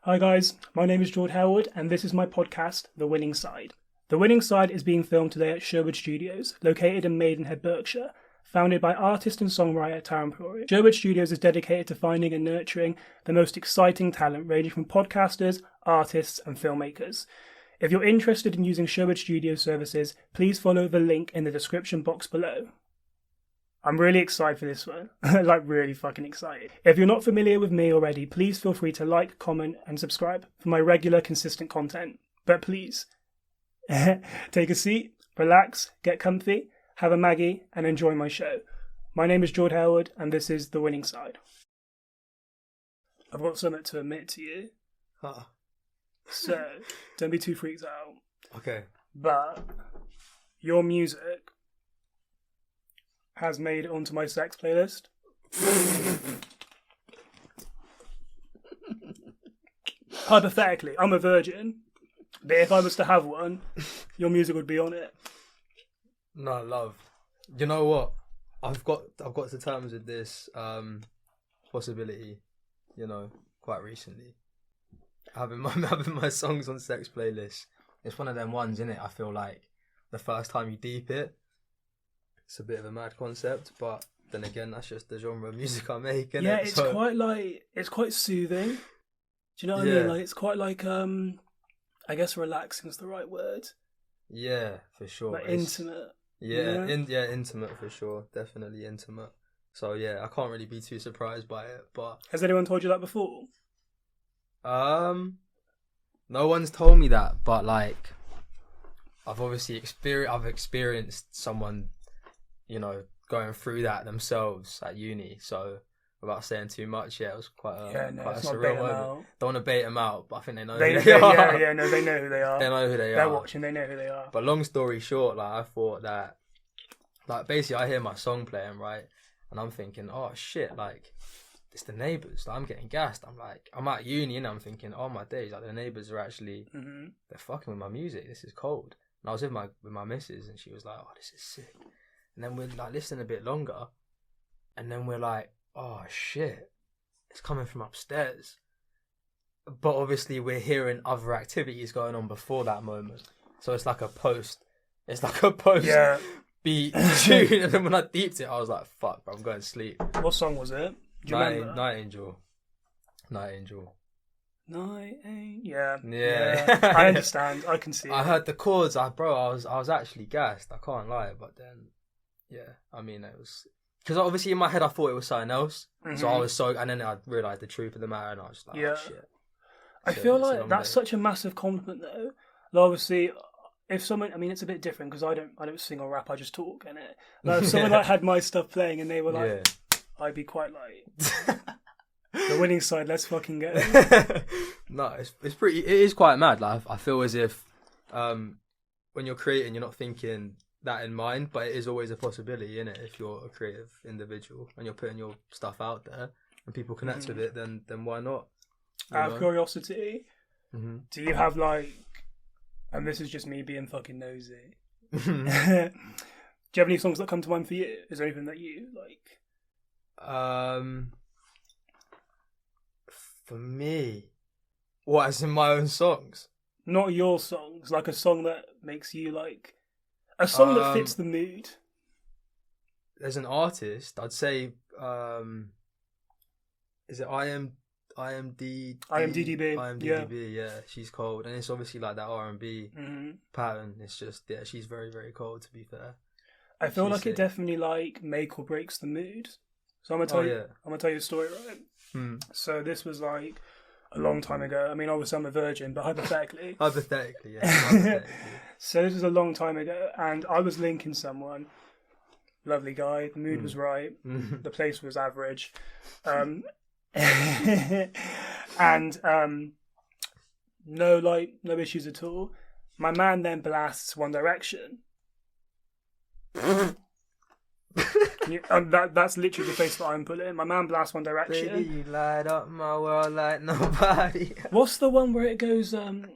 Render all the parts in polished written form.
Hi guys, my name is Jord, and this is my podcast, The Winning Side. The Winning Side is being filmed today at Sherwood Studios, located in Maidenhead, Berkshire, founded by artist and songwriter Tarun and Puri. Sherwood Studios is dedicated to finding and nurturing the most exciting talent ranging from podcasters, artists and filmmakers. If you're interested in using Sherwood Studios services, please follow the link in the description box below. I'm really excited for this one. Really fucking excited. If you're not familiar with me already, please feel free to like, comment, and subscribe for my regular, consistent content. But please, take a seat, relax, get comfy, have a Maggie, and enjoy my show. My name is Jord, and this is The Winning Side. I've got something to admit to you. Huh. So, don't be too freaked out. Okay. But your music has made it onto my Seggs playlist. Hypothetically, I'm a virgin, but if I was to have one, your music would be on it. No, love. You know what? I've got to terms with this possibility, quite recently. Having my songs on Seggs playlist. It's one of them ones, isn't it? I feel like the first time you deep it, it's a bit of a mad concept, but then again, that's just the genre of music I make, innit? Yeah, it's quite soothing. Do you know what I mean? Like, it's quite like, I guess relaxing is the right word. Yeah, for sure. Like intimate. Yeah, intimate for sure. Definitely intimate. So yeah, I can't really be too surprised by it, but... Has anyone told you that before? No one's told me that, but like, I've obviously experienced someone, going through that themselves at uni. So without saying too much, it was quite a surreal moment. Don't want to bait them out, but I think they know who they are. Yeah, no, they know who they are. They know who they are. They're watching, they know who they are. But long story short, like, I thought that, like, basically I hear my song playing, right? And I'm thinking, oh shit, like, it's the neighbours. Like, I'm getting gassed. I'm at uni and I'm thinking, oh my days, like, the neighbours are actually, they're fucking with my music. This is cold. And I was with my missus and she was like, oh, this is sick. And then we're like listening a bit longer, and then we're like, oh shit, it's coming from upstairs. But obviously we're hearing other activities going on before that moment. So it's like a post beat tune. And then when I deeped it, I was like, fuck, bro, I'm going to sleep. What song was it? Do you remember? Night Angel. Yeah. I understand. I can see it. I heard the chords. I was actually gassed. I can't lie. But then, yeah, I mean, it was... Because obviously in my head I thought it was something else. Mm-hmm. So I was and then I realised the truth of the matter and I was like, oh shit. I feel like that's such a massive compliment though. Like, obviously, if someone... I mean, it's a bit different because I don't sing or rap, I just talk, innit? Like, if someone like had my stuff playing and they were like... I'd be quite like... The Winning Side, let's fucking get it. No, it is quite mad. Like, I feel as if when you're creating, you're not thinking that in mind, but it is always a possibility, innit? If you're a creative individual and you're putting your stuff out there and people connect with it, then why not? Out of curiosity, do you have like, and this is just me being fucking nosy, do you have any songs that come to mind for you? Is there anything that you like? For me, what, as in my own songs? Not your songs, like a song that makes you like, a song that fits the mood. There's an artist, I'd say, is it IMDDB? Yeah, she's cold. And it's obviously like that R&B pattern. It's just, yeah, she's very, very cold, to be fair. I feel like it definitely like make or breaks the mood. So I'm gonna tell you a story, right? So this was like a long time ago. I mean, obviously I'm a virgin, but hypothetically. Hypothetically. So this was a long time ago, and I was linking someone. Lovely guy. The mood was right. The place was average. And no issues at all. My man then blasts One Direction. And that's literally the face that I'm putting. My man blasts One Direction. Baby, you light up my world like nobody. What's the one where it goes? Oh my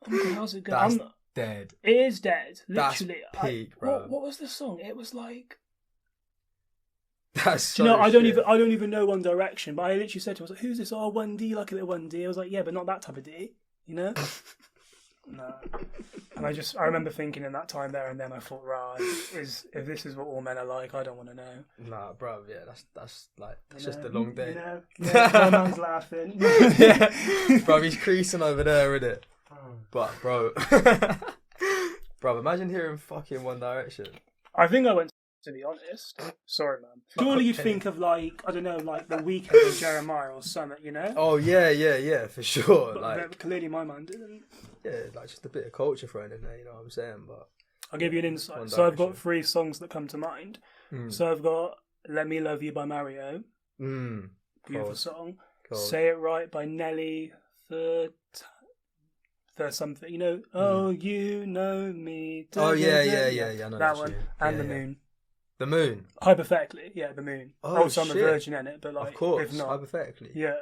God, how's it go? That's dead. It is dead. Literally. That's peak, bro. What was the song? It was like. That's Do you know, so I don't even know One Direction, but I literally said to him, I was like, who's this? Oh, 1D, like a little 1D. I was like, yeah, but not that type of D, you know? No. And I remember thinking in that time there and then, I thought, right, if this is what all men are like, I don't want to know. Nah, bro, yeah, that's just a long day. You know? Yeah, my man's laughing. Yeah, bro, he's creasing over there, isn't it? But, bro, bro, imagine hearing fucking One Direction. I think I went, to be honest. Sorry, man. Surely you'd think of, like, I don't know, like The Weeknd or Jeremiah or something, you know? Oh, yeah, for sure. But like, clearly my man didn't. yeah, like just a bit of culture thrown in there, you know what I'm saying? But I'll give you an insight. One So I've got Direction. 3 songs that come to mind. Mm. So I've got Let Me Love You by Mario. Beautiful Cold. song. Cold. Say It Right by Nelly. Third something. You know, oh, you know me. Oh, yeah, I know that that's one. you. And Yeah, The yeah. Moon. The Moon. Hypothetically, yeah, The Moon. Oh, Also, I'm a shit. virgin in it, but like, Of course, if not, hypothetically. yeah.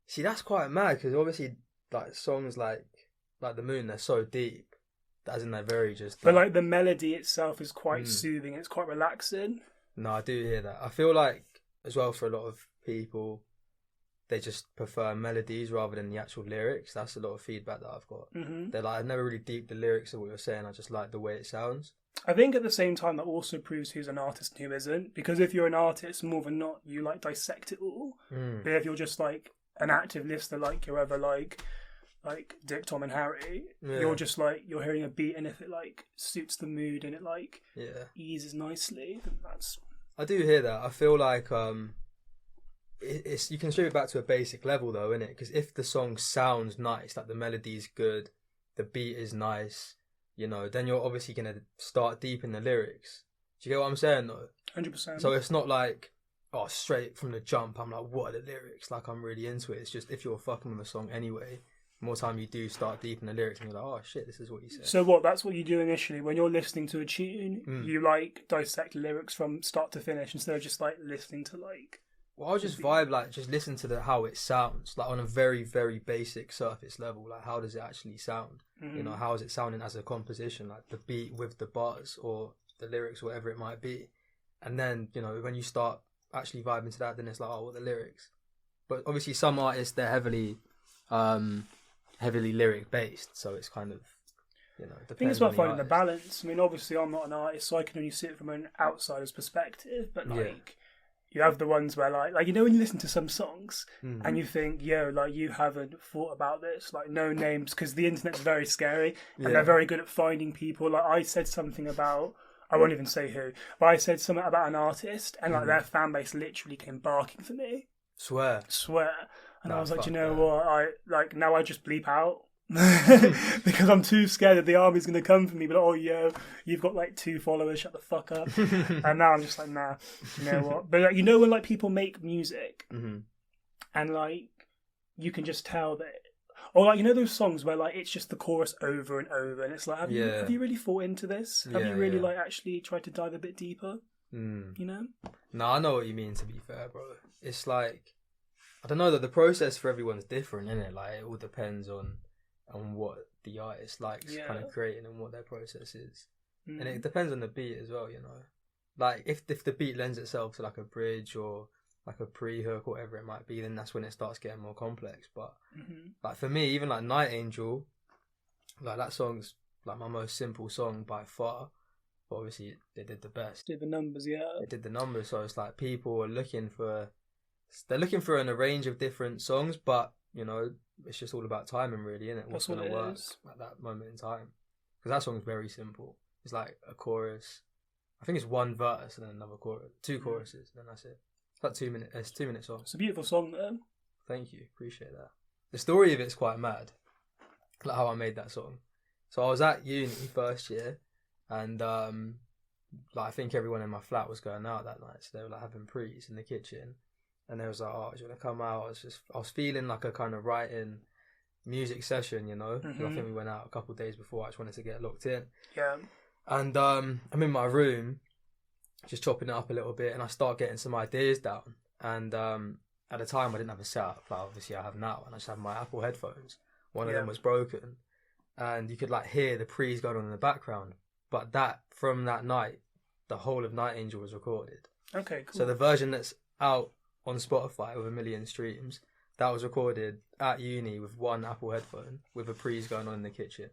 See, that's quite mad because obviously, like songs like The Moon, they're so deep, as in they're very just. But like the melody itself is quite Mm. soothing. It's quite relaxing. No, I do hear that. I feel like as well for a lot of people, they just prefer melodies rather than the actual lyrics. That's a lot of feedback that I've got. Hmm. They're like, I've never really deeped the lyrics of what you're saying. I just like the way it sounds. I think at the same time that also proves who's an artist and who isn't. Because if you're an artist, more than not, you like dissect it all. Mm. But if you're just like an active listener, like you're ever like Dick, Tom, and Harry, Yeah. you're just like you're hearing a beat, and if it like suits the mood and it like Yeah, eases nicely, then that's I do hear that. I feel like it's you can strip it back to a basic level though, innit? Because if the song sounds nice, like the melody's good, the beat is nice, you know, then you're obviously gonna start deep in the lyrics. Do you get what I'm saying though? 100%. So it's not like, oh, straight from the jump, I'm like, what are the lyrics? Like, I'm really into it. It's just if you're fucking with a song anyway, the more time you do start deep in the lyrics and you're like, oh shit, this is what you said. So what? That's what you do initially when you're listening to a tune. You like dissect lyrics from start to finish instead of just like listening to like. Well, I'll just vibe, like, just listen to how it sounds, like, on a very, very basic surface level. Like, how does it actually sound? Mm-hmm. You know, how is it sounding as a composition? Like, the beat with the bars or the lyrics, whatever it might be. And then, you know, when you start actually vibing to that, then it's like, oh, what are the lyrics? But obviously, some artists, they're heavily lyric based, so it's kind of, you know, I think it's about finding the artist. balance. I mean, obviously, I'm not an artist, so I can only see it from an outsider's perspective. But like, Yeah. you have the ones where like you know when you listen to some songs Mm. and you think, yo, like you haven't thought about this, like no names, because the internet's very scary and Yeah. they're very good at finding people. Like I said something about. I won't even say who, but I said something about an artist, and like their fan base literally came barking for me. Swear. And Nah, I was like, fuck you know that. what? I like now I just bleep out because I'm too scared that the army's gonna come for me. But oh, yo, you've got like 2 followers. Shut the fuck up. And now I'm just like, nah. You know what? But like, you know when like people make music Mm-hmm. and like you can just tell that. Or like you know those songs where like it's just the chorus over and over, and it's like, have you really thought into this? Have you really like actually tried to dive a bit deeper? Mm. You know? No, I know what you mean. To be fair, bro, it's like, I don't know that the process for everyone's different, innit? Like, it all depends on what the artist likes kind of creating and what their process is, and it depends on the beat as well. You know, like if the beat lends itself to like a bridge or like a pre-hook or whatever it might be, then that's when it starts getting more complex. But like for me, even like Night Angel, like that song's like my most simple song by far. But obviously they did the best. Did the numbers, yeah. They did the numbers, so it's like people are looking for in a range of different songs, but you know, it's just all about timing, really, isn't it? What's going to work at that moment in time? Because that song's very simple. It's like a chorus. I think it's 1 verse and then another chorus, 2 choruses, and then that's it. It's like 2 minutes. It's a 2-minute song. It's a beautiful song, though. Thank you, appreciate that. The story of it's quite mad, like how I made that song. So I was at uni first year, and like I think everyone in my flat was going out that night, so they were like having prees in the kitchen, and they was like, "Oh, do you want to come out?" I was feeling like a kind of writing music session, you know. 'Cause I think we went out a couple of days before. I just wanted to get locked in. Yeah. And I'm in my room, just chopping it up a little bit, and I start getting some ideas down. And at the time, I didn't have a setup, like obviously I have now, and I just have my Apple headphones. One of them was broken, and you could like hear the pre's going on in the background. But from that night, the whole of Night Angel was recorded. Okay, cool. So the version that's out on Spotify with 1 million streams, that was recorded at uni with one Apple headphone with a pre's going on in the kitchen.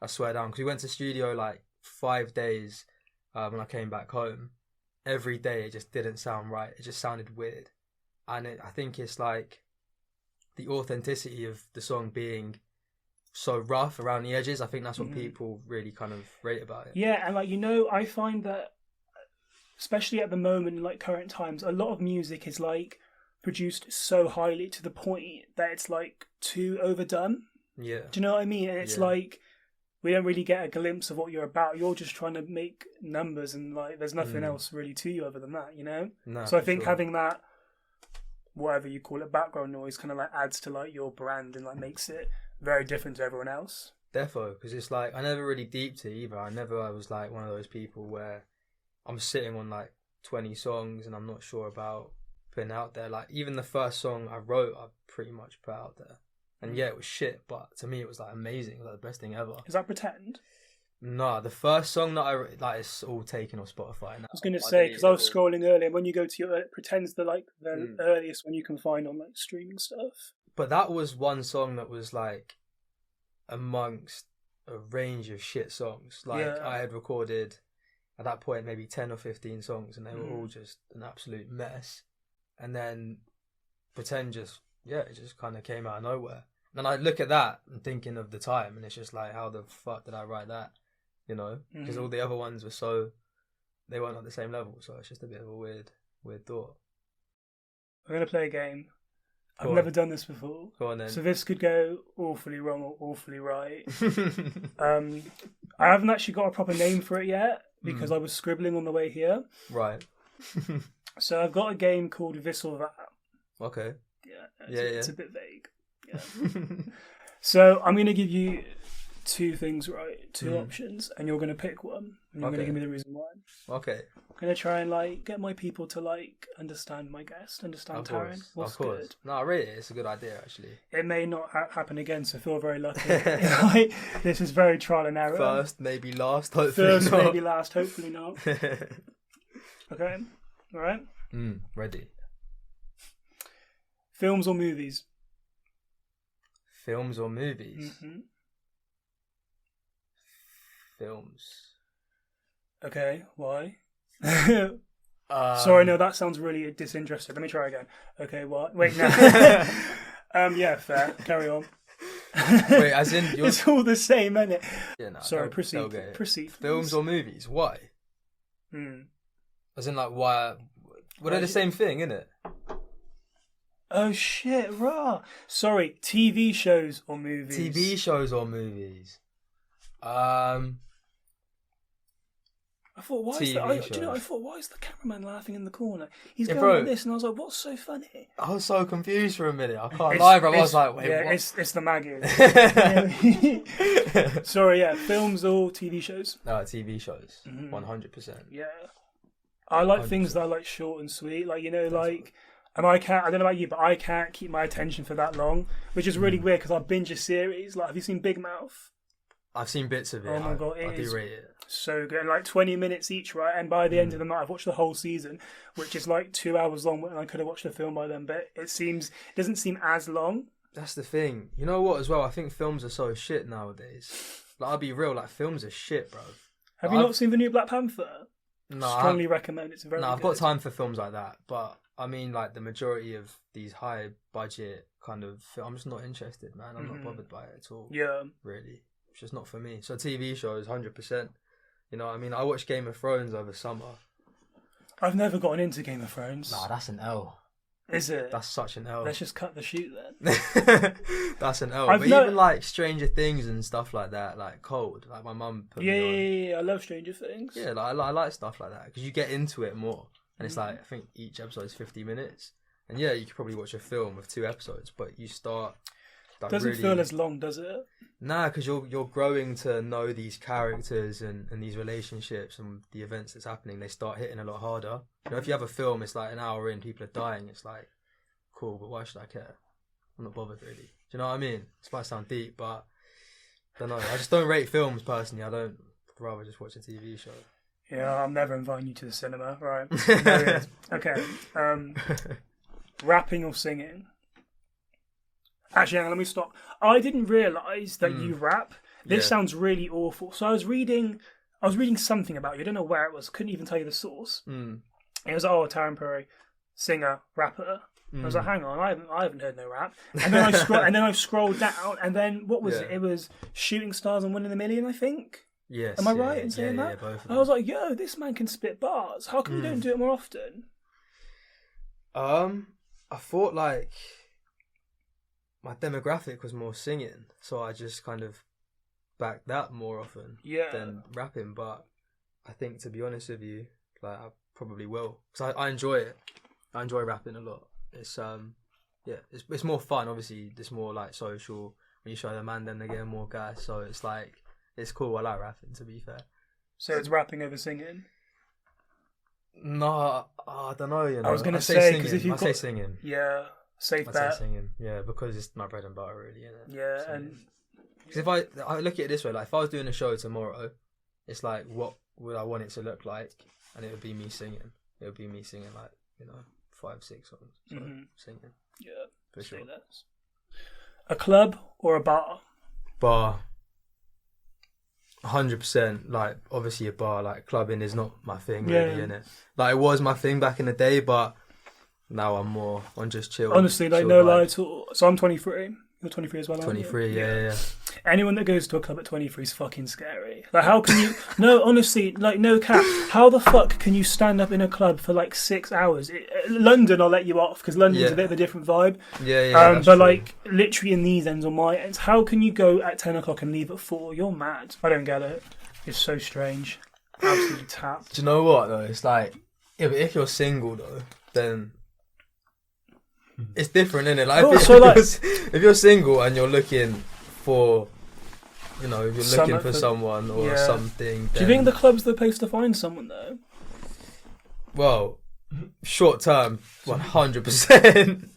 I swear down, because we went to studio like 5 days when I came back home. Every day it just didn't sound right. It just sounded weird. And I think it's like the authenticity of the song being so rough around the edges. I think that's what people really kind of rate about it. Yeah, and like, I find that, especially at the moment, in like current times, a lot of music is like produced so highly to the point that it's like too overdone. Yeah. Do you know what I mean? And it's like, we don't really get a glimpse of what you're about. You're just trying to make numbers, and like there's nothing else really to you other than that, you know? No, so I think having that, whatever you call it, background noise kind of like adds to like your brand and like makes it very different to everyone else. Defo, because it's like, I never really deeped it either. I was like one of those people where I'm sitting on like 20 songs and I'm not sure about putting out there. Like even the first song I wrote, I pretty much put out there. And yeah, it was shit, but to me it was like amazing, like the best thing ever. Is that Pretend? No, the first song that I like, it's all taken off Spotify now. I was going to say, because I was scrolling earlier, when you go to your Pretend's the earliest one you can find on like streaming stuff. But that was one song that was like amongst a range of shit songs. Like I had recorded at that point maybe 10 or 15 songs, and they were all just an absolute mess. And then Pretend just, it just kind of came out of nowhere. And I look at that and thinking of the time, and it's just like, how the fuck did I write that? You know, because all the other ones were they weren't at the same level. So it's just a bit of a weird thought. I'm going to play a game. I've never done this before. Go on then. So this could go awfully wrong or awfully right. I haven't actually got a proper name for it yet because I was scribbling on the way here. Right. So I've got a game called This or That. Okay. It's a bit vague. Yeah. So I'm going to give you two things, right? Two options, and you're going to pick one, and you're going to give me the reason why. Okay. I'm going to try and like get my people to like understand my guest, understand Tarun. What's good? No, really, it's a good idea actually. It may not happen again, so feel very lucky. This is very trial and error. First, maybe last. Hopefully First, not. maybe last. Hopefully not. Okay. All right. Ready. Films or movies? Films or movies? Films. Okay, why? Sorry, no, that sounds really disinterested. Let me try again. Okay, what? Wait, no. Yeah, fair. Carry on. Wait, as in... It's all the same, isn't it? Yeah, no, sorry, proceed. Proceed. Films or movies? Why? As in, like, why... Well, they're the same thing, isn't it? Oh, shit, rah. Sorry, TV shows or movies? TV shows or movies? I thought, why is the cameraman laughing in the corner? He's going bro, like this, and I was like, what's so funny? I was so confused for a minute. I can't lie, bro. I was like, wait, what? It's the Maggie. Sorry, films or TV shows? No, TV shows. 100%. Yeah. I like 100%. Things that are like short and sweet. Like, like... And I don't know about you, but I can't keep my attention for that long, which is really weird because I binge a series. Like, have you seen Big Mouth? I've seen bits of it. Oh my God, I do rate it. So good. And like 20 minutes each, right? And by the end of the night, I've watched the whole season, which is like 2 hours long, and I could have watched the film by then, but it doesn't seem as long. That's the thing. You know what, as well? I think films are so shit nowadays. Like, I'll be real, like, films are shit, bro. Have you not seen the new Black Panther? No. Strongly recommend. It's very good. I've got time for films like that, but I mean, like, the majority of these high budget kind of, I'm just not interested, man. I'm not bothered by it at all. Yeah. Really. It's just not for me. So TV shows, 100%. You know what I mean? I watched Game of Thrones over summer. I've never gotten into Game of Thrones. Nah, that's an L. Is it? That's such an L. Let's just cut the shoot then. That's an L. Even like Stranger Things and stuff like that, like Cold. Like my mum put me on. Yeah, I love Stranger Things. Yeah, like, I like stuff like that because you get into it more. And it's like, I think each episode is 50 minutes. And yeah, you could probably watch a film of 2 episodes, but you start... Like, doesn't feel as long, does it? Nah, because you're growing to know these characters and these relationships and the events that's happening. They start hitting a lot harder. You know, if you have a film, it's like an hour in, people are dying. It's like, cool, but why should I care? I'm not bothered, really. Do you know what I mean? This might sound deep, but I don't know. I just don't rate films, personally. I'd rather just watch a TV show. Yeah, I'm never inviting you to the cinema, right? There it is. Okay. Rapping or singing? Actually, hang on, let me stop. I didn't realise that you rap. This sounds really awful. So I was reading something about you. I don't know where it was. Couldn't even tell you the source. It was Tarun and I, singer, rapper. I was like, hang on, I haven't heard no rap. And then I scrolled down, and then what was it? It was Shooting Stars and Winning the Million, I think. Yes. Am I right in saying that? Yeah, both of I was like, yo, this man can spit bars. How come you don't do it more often? I thought like my demographic was more singing, so I just kind of backed that more often than rapping. But I think, to be honest with you, like I probably will, because I enjoy it. I enjoy rapping a lot. It's it's more fun. Obviously, it's more like social. When you show the man, then they get more gas. So it's like it's cool. I like rapping, to be fair. So it's rapping over singing. No, I don't know. You know, I was gonna say because if you say singing, safe I bet. say singing, because it's my bread and butter, really. Isn't it? Yeah, singing. and because if I look at it this way, like if I was doing a show tomorrow, it's like what would I want it to look like, and it would be me singing. It would be me singing like 5, 6 songs. So singing. Yeah, for sure. A club or a bar? Bar. 100%. Like obviously a bar. Like clubbing is not my thing really, innit? Like it was my thing back in the day, but now I'm more on just chill. Honestly, like no lie at all. So I'm 23. You're 23 as well, aren't 23, you? yeah. Anyone that goes to a club at 23 is fucking scary. Like, how can you... No, honestly, like, no cap. How the fuck can you stand up in a club for, like, 6 hours? London, I'll let you off, because London's a bit of a different vibe. Yeah, but, like, literally in these ends or my ends, how can you go at 10 o'clock and leave at 4? You're mad. I don't get it. It's so strange. Absolutely tapped. Do you know what, though? It's like, if you're single, though, then... It's different, isn't it? Like, if you're single and you're looking for, if you're looking for someone or something. Do you think the club's the place to find someone though? Well, short term, 100%,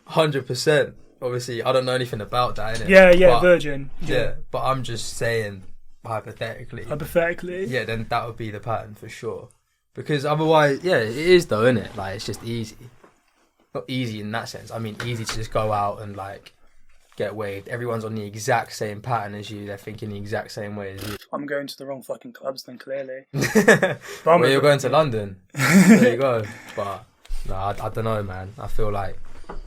100%. Obviously, I don't know anything about that, innit? Yeah, but, virgin. Yeah, but I'm just saying hypothetically. Hypothetically. Yeah, then that would be the pattern for sure. Because otherwise, it is though, innit? Like it's just easy. Not easy in that sense. I mean, easy to just go out and like get waved. Everyone's on the exact same pattern as you. They're thinking the exact same way as you. I'm going to the wrong fucking clubs then, clearly. Well, you're going to London. There you go. But no, I don't know, man. I feel like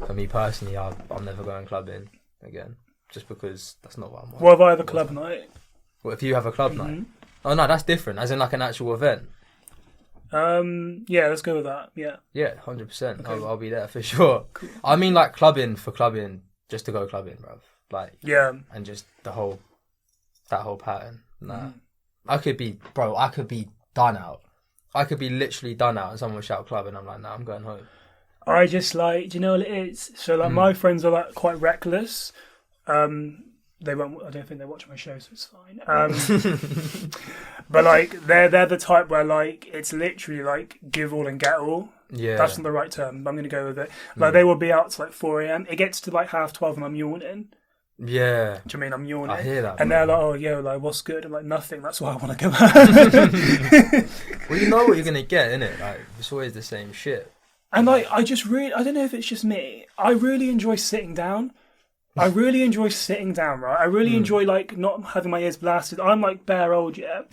for me personally, I'm never going clubbing again, just because that's not what I'm on. What if I have a club night? What if you have a club night? Oh no, that's different. As in like an actual event. Yeah, let's go with that. Yeah, 100%. Okay. I'll be there for sure. Cool. I mean, like clubbing for clubbing, just to go clubbing, bruv. Like and just that whole pattern. Nah, I could be done out. I could be literally done out, and someone would shout club, and I'm like, nah, I'm going home. I just like, do you know what it is? So like, my friends are like quite reckless. They won't. I don't think they watch my show, so it's fine. But like, they're the type where like it's literally like give all and get all. Yeah, that's not the right term, but I'm gonna go with it. Like they will be out to like 4 a.m. It gets to like 12:30 and I'm yawning. Yeah. Do you mean I'm yawning? I hear that. And they're like, oh, yo, like what's good? I'm like, nothing. That's why I want to go home. Well, you know what you're gonna get, innit? Like it's always the same shit. And like, I don't know if it's just me. I really enjoy sitting down. Right? I really enjoy like not having my ears blasted. I'm like bare old, yeah.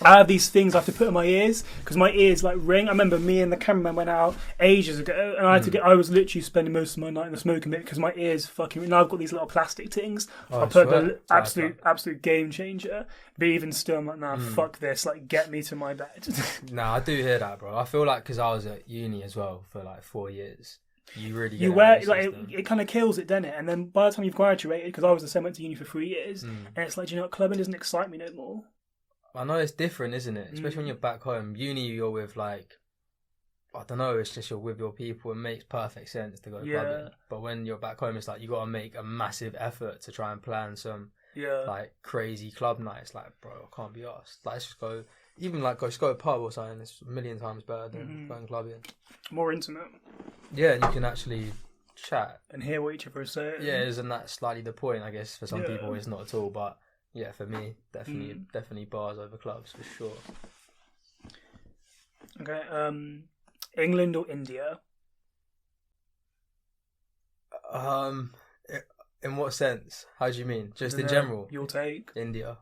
I have these things I have to put in my ears because my ears like ring. I remember me and the cameraman went out ages ago, and I was literally spending most of my night in the smoking bit because my ears fucking. Now I've got these little plastic things. I put the absolute game changer. But even still, I'm like, nah, fuck this. Like, get me to my bed. Nah, I do hear that, bro. I feel like because I was at uni as well for like 4 years. You really get it kind of kills it, doesn't it? And then by the time you've graduated, because I was the same, went to uni for 3 years, and it's like, do you know what, clubbing doesn't excite me no more. I know it's different, isn't it? Especially when you're back home. Uni, you're with like, I don't know, it's just you're with your people. It makes perfect sense to go clubbing. But when you're back home, it's like you got to make a massive effort to try and plan some like crazy club nights. Like, bro, I can't be arsed. Like, let's just go. Even like just go to a pub or something. It's a million times better than going clubbing. More intimate. Yeah, and you can actually chat and hear what each other is saying. Yeah, isn't that slightly the point? I guess for some people, it's not at all. But yeah, for me, definitely bars over clubs for sure. Okay. England or India? In what sense? How do you mean? Just in Dunno, general? your take? India.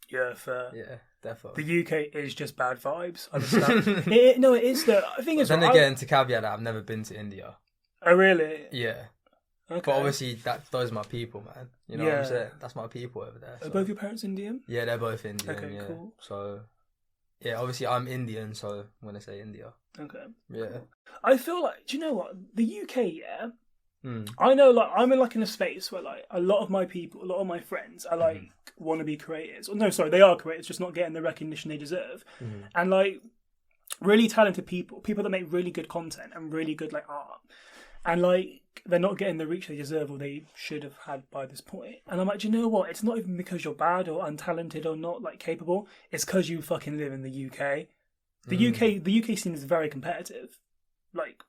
Yeah, fair. Yeah, definitely. The UK is just bad vibes. I understand. No, it is the thing is. Then right, again, to caveat that, I've never been to India. Oh really? Yeah. Okay. But obviously, those are my people, man. You know what I'm saying? That's my people over there. Are both your parents Indian? Yeah, they're both Indian. Okay, yeah. cool. So, yeah, obviously I'm Indian, so I'm going to say India. Okay. Yeah. I feel like, do you know what? The UK, yeah. Mm. I know, like, I'm in a space where, like, a lot of my people, a lot of my friends are, like, wannabe creators. Or, no, sorry, they are creators, just not getting the recognition they deserve. And, like, really talented people that make really good content and really good, like, art. And, like, they're not getting the reach they deserve or they should have had by this point. And I'm like, do you know what? It's not even because you're bad or untalented or not, like, capable. It's because you fucking live in the UK. The UK scene is very competitive. Like,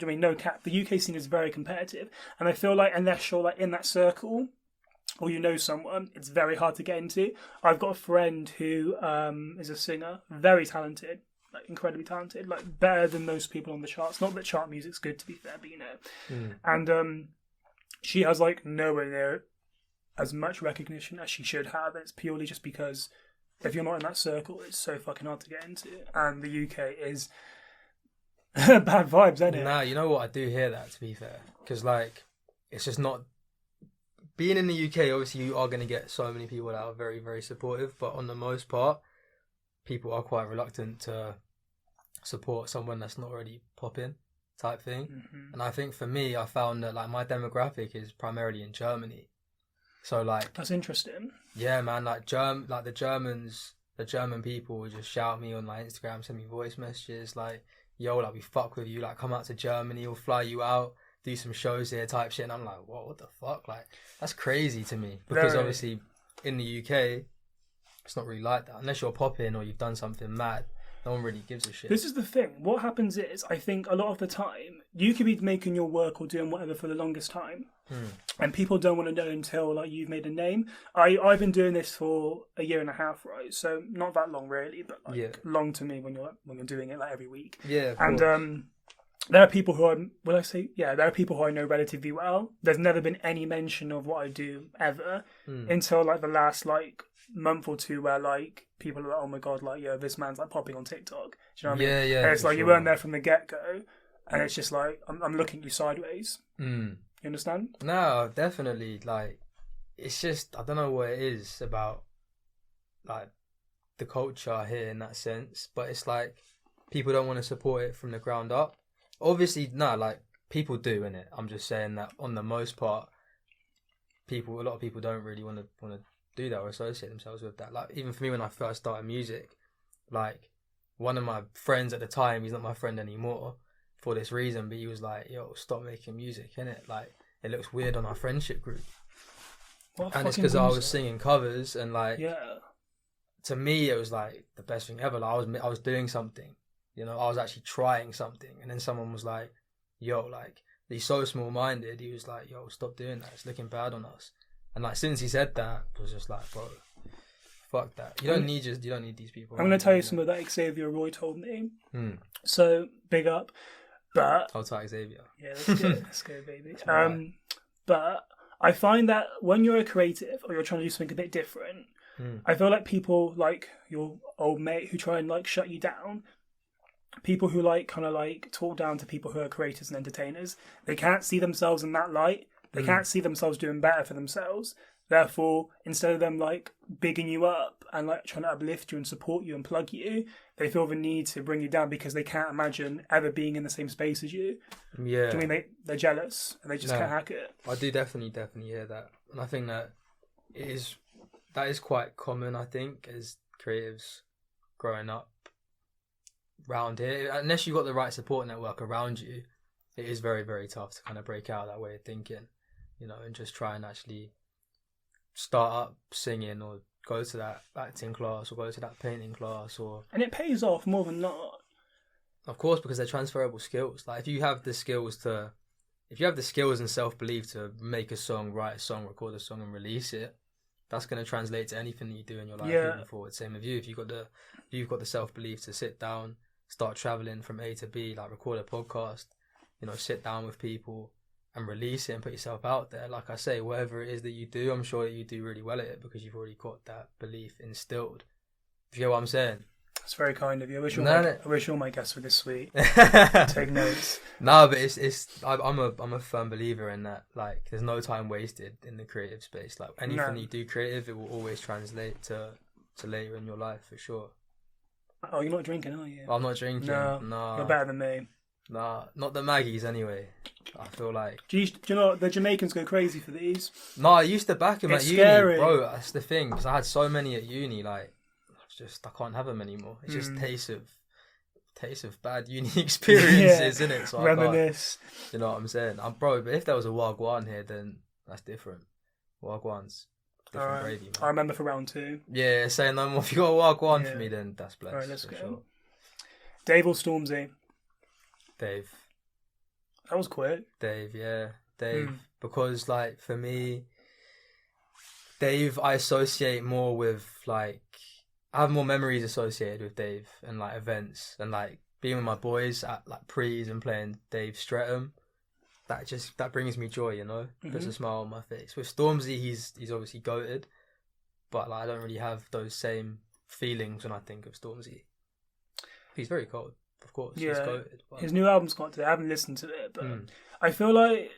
I mean, no cap. The UK scene is very competitive, and I feel like unless you're like in that circle or you know someone, it's very hard to get into. I've got a friend who is a singer, very talented, like incredibly talented, like better than most people on the charts. Not that chart music's good, to be fair, but you know. And she has like nowhere near as much recognition as she should have. And it's purely just because if you're not in that circle, it's so fucking hard to get into. And the UK is bad vibes, isn't it? Nah, you know what? I do hear that, to be fair. Because, like, it's just not... Being in the UK, obviously, you are going to get so many people that are very, very supportive. But on the most part, people are quite reluctant to support someone that's not already popping type thing. And I think for me, I found that, like, my demographic is primarily in Germany. So, like... That's interesting. Yeah, man. Like, the German people would just shout me on, like, Instagram, send me voice messages, like... Yo, like, we fuck with you, like, come out to Germany, we'll fly you out, do some shows here type shit. And I'm like, what the fuck? Like, that's crazy to me. Because obviously, in the UK, it's not really like that. Unless you're popping or you've done something mad, no one really gives a shit. This is the thing. What happens is, I think a lot of the time, you could be making your work or doing whatever for the longest time. And people don't want to know until, like, you've made a name. I've been doing this for a year and a half, right? So not that long, really, but, like, long to me when you're doing it, like, every week. Yeah, and there are people who there are people who I know relatively well. There's never been any mention of what I do ever until, like, the last, like, month or two where, like, people are like, oh my god, like, yo, this man's, like, popping on TikTok. Do you know what I mean? Yeah, and it's like, you weren't there from the get-go, and it's just like, I'm looking at you sideways. You understand? No, definitely. Like, it's just, I don't know what it is about, like, the culture here in that sense, but it's like, people don't want to support it from the ground up. Obviously, no, like, people do, innit? I'm just saying that on the most part, a lot of people don't really want to do that or associate themselves with that. Like, even for me, when I first started music, like, one of my friends at the time, he's not my friend anymore for this reason, but he was like, yo, stop making music, innit? Like, it looks weird on our friendship group. And it's because I was singing covers, and, like, to me, it was like the best thing ever. Like, I was doing something, you know, I was actually trying something, and then someone was like, yo, like, he's so small-minded, he was like, yo, stop doing that, it's looking bad on us. And, like, since he said that, it was just like, bro, fuck that. You don't need these people. I'm going to tell you some of that Xavier Roy told me. So, big up. But I'll tell Xavier. Yeah, let's go, baby. But I find that when you're a creative or you're trying to do something a bit different, I feel like people like your old mate who try and, like, shut you down, people who, like, kind of, like, talk down to people who are creators and entertainers, they can't see themselves in that light. They can't see themselves doing better for themselves. Therefore, instead of them, like, bigging you up and, like, trying to uplift you and support you and plug you, they feel the need to bring you down because they can't imagine ever being in the same space as you. Yeah. Do you mean they're jealous and they just can't hack it? I do definitely hear that. And I think that that is quite common, I think, as creatives growing up around here. Unless you've got the right support network around you, it is very, very tough to kind of break out that way of thinking, you know, and just try and actually start up singing or go to that acting class or go to that painting class. And it pays off more than not. Of course, because they're transferable skills. Like, if you have the skills and self-belief to make a song, write a song, record a song and release it, that's going to translate to anything that you do in your life moving forward. Same with you. If you've got the self-belief to sit down start traveling from A to B, like record a podcast, you know, sit down with people and release it and put yourself out there. Like I say, whatever it is that you do, I'm sure that you do really well at it because you've already got that belief instilled. Do you get what I'm saying? That's very kind of you. I wish all my guests were this sweet. Take notes. No, but I'm a firm believer in that. Like, there's no time wasted in the creative space. Like, anything you do creative, it will always translate to later in your life for sure. Oh, you're not drinking, are you? I'm not drinking. No. You're better than me. Nah, not the Maggies anyway. I feel like. Do you know the Jamaicans go crazy for these? No, I used to back them at uni, scary. bro. That's the thing, because I had so many at uni. Like, I can't have them anymore. It just tastes of bad uni experiences, isn't it? So reminisce. You know what I'm saying? Bro, but if there was a Wagwan here, then that's different. Wagwan's different gravy, man. I remember for round 2. Yeah, saying no more. If you got a Wagwan for me, then that's blessed. All right, let's go. Sure. Dave or Stormzy? Dave. That was quick. Dave. Because, like, for me, Dave, I associate more with, like, I have more memories associated with Dave and, like, events and, like, being with my boys at, like, pre's and playing Dave Streatham. That brings me joy, you know? Puts a smile on my face. With Stormzy, he's obviously goated, but, like, I don't really have those same feelings when I think of Stormzy. He's very cold, of course. Yeah. He's goated. But... His new album's got today. I haven't listened to it, but I feel like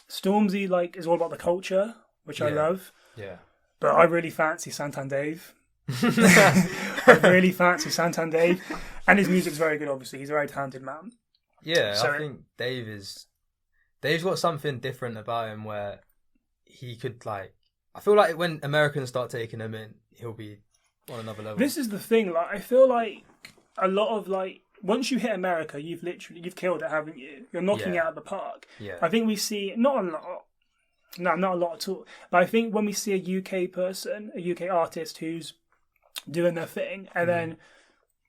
Stormzy, like, is all about the culture, which I love. Yeah. But I really fancy Dave. I really fancy Dave. And his music's very good, obviously. He's a very talented man. Yeah, so I think Dave's got something different about him where he could, like... I feel like when Americans start taking him in, he'll be on another level. This is the thing, like, I feel like a lot of, like, once you hit America, you've killed it, haven't you? You're knocking it out of the park. Yeah. I think we see, not a lot at all, but I think when we see a UK artist who's doing their thing, and then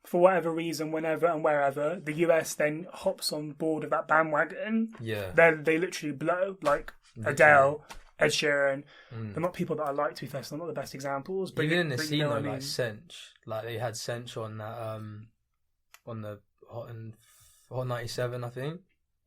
for whatever reason, whenever and wherever, the US then hops on board of that bandwagon, then they literally blow, like Adele, Ed Sheeran. They're not people that I like, to be fair, so they're not the best examples. But even in the scene, you know though, like Sench, like they had Sench on that, on the Hot 97, I think.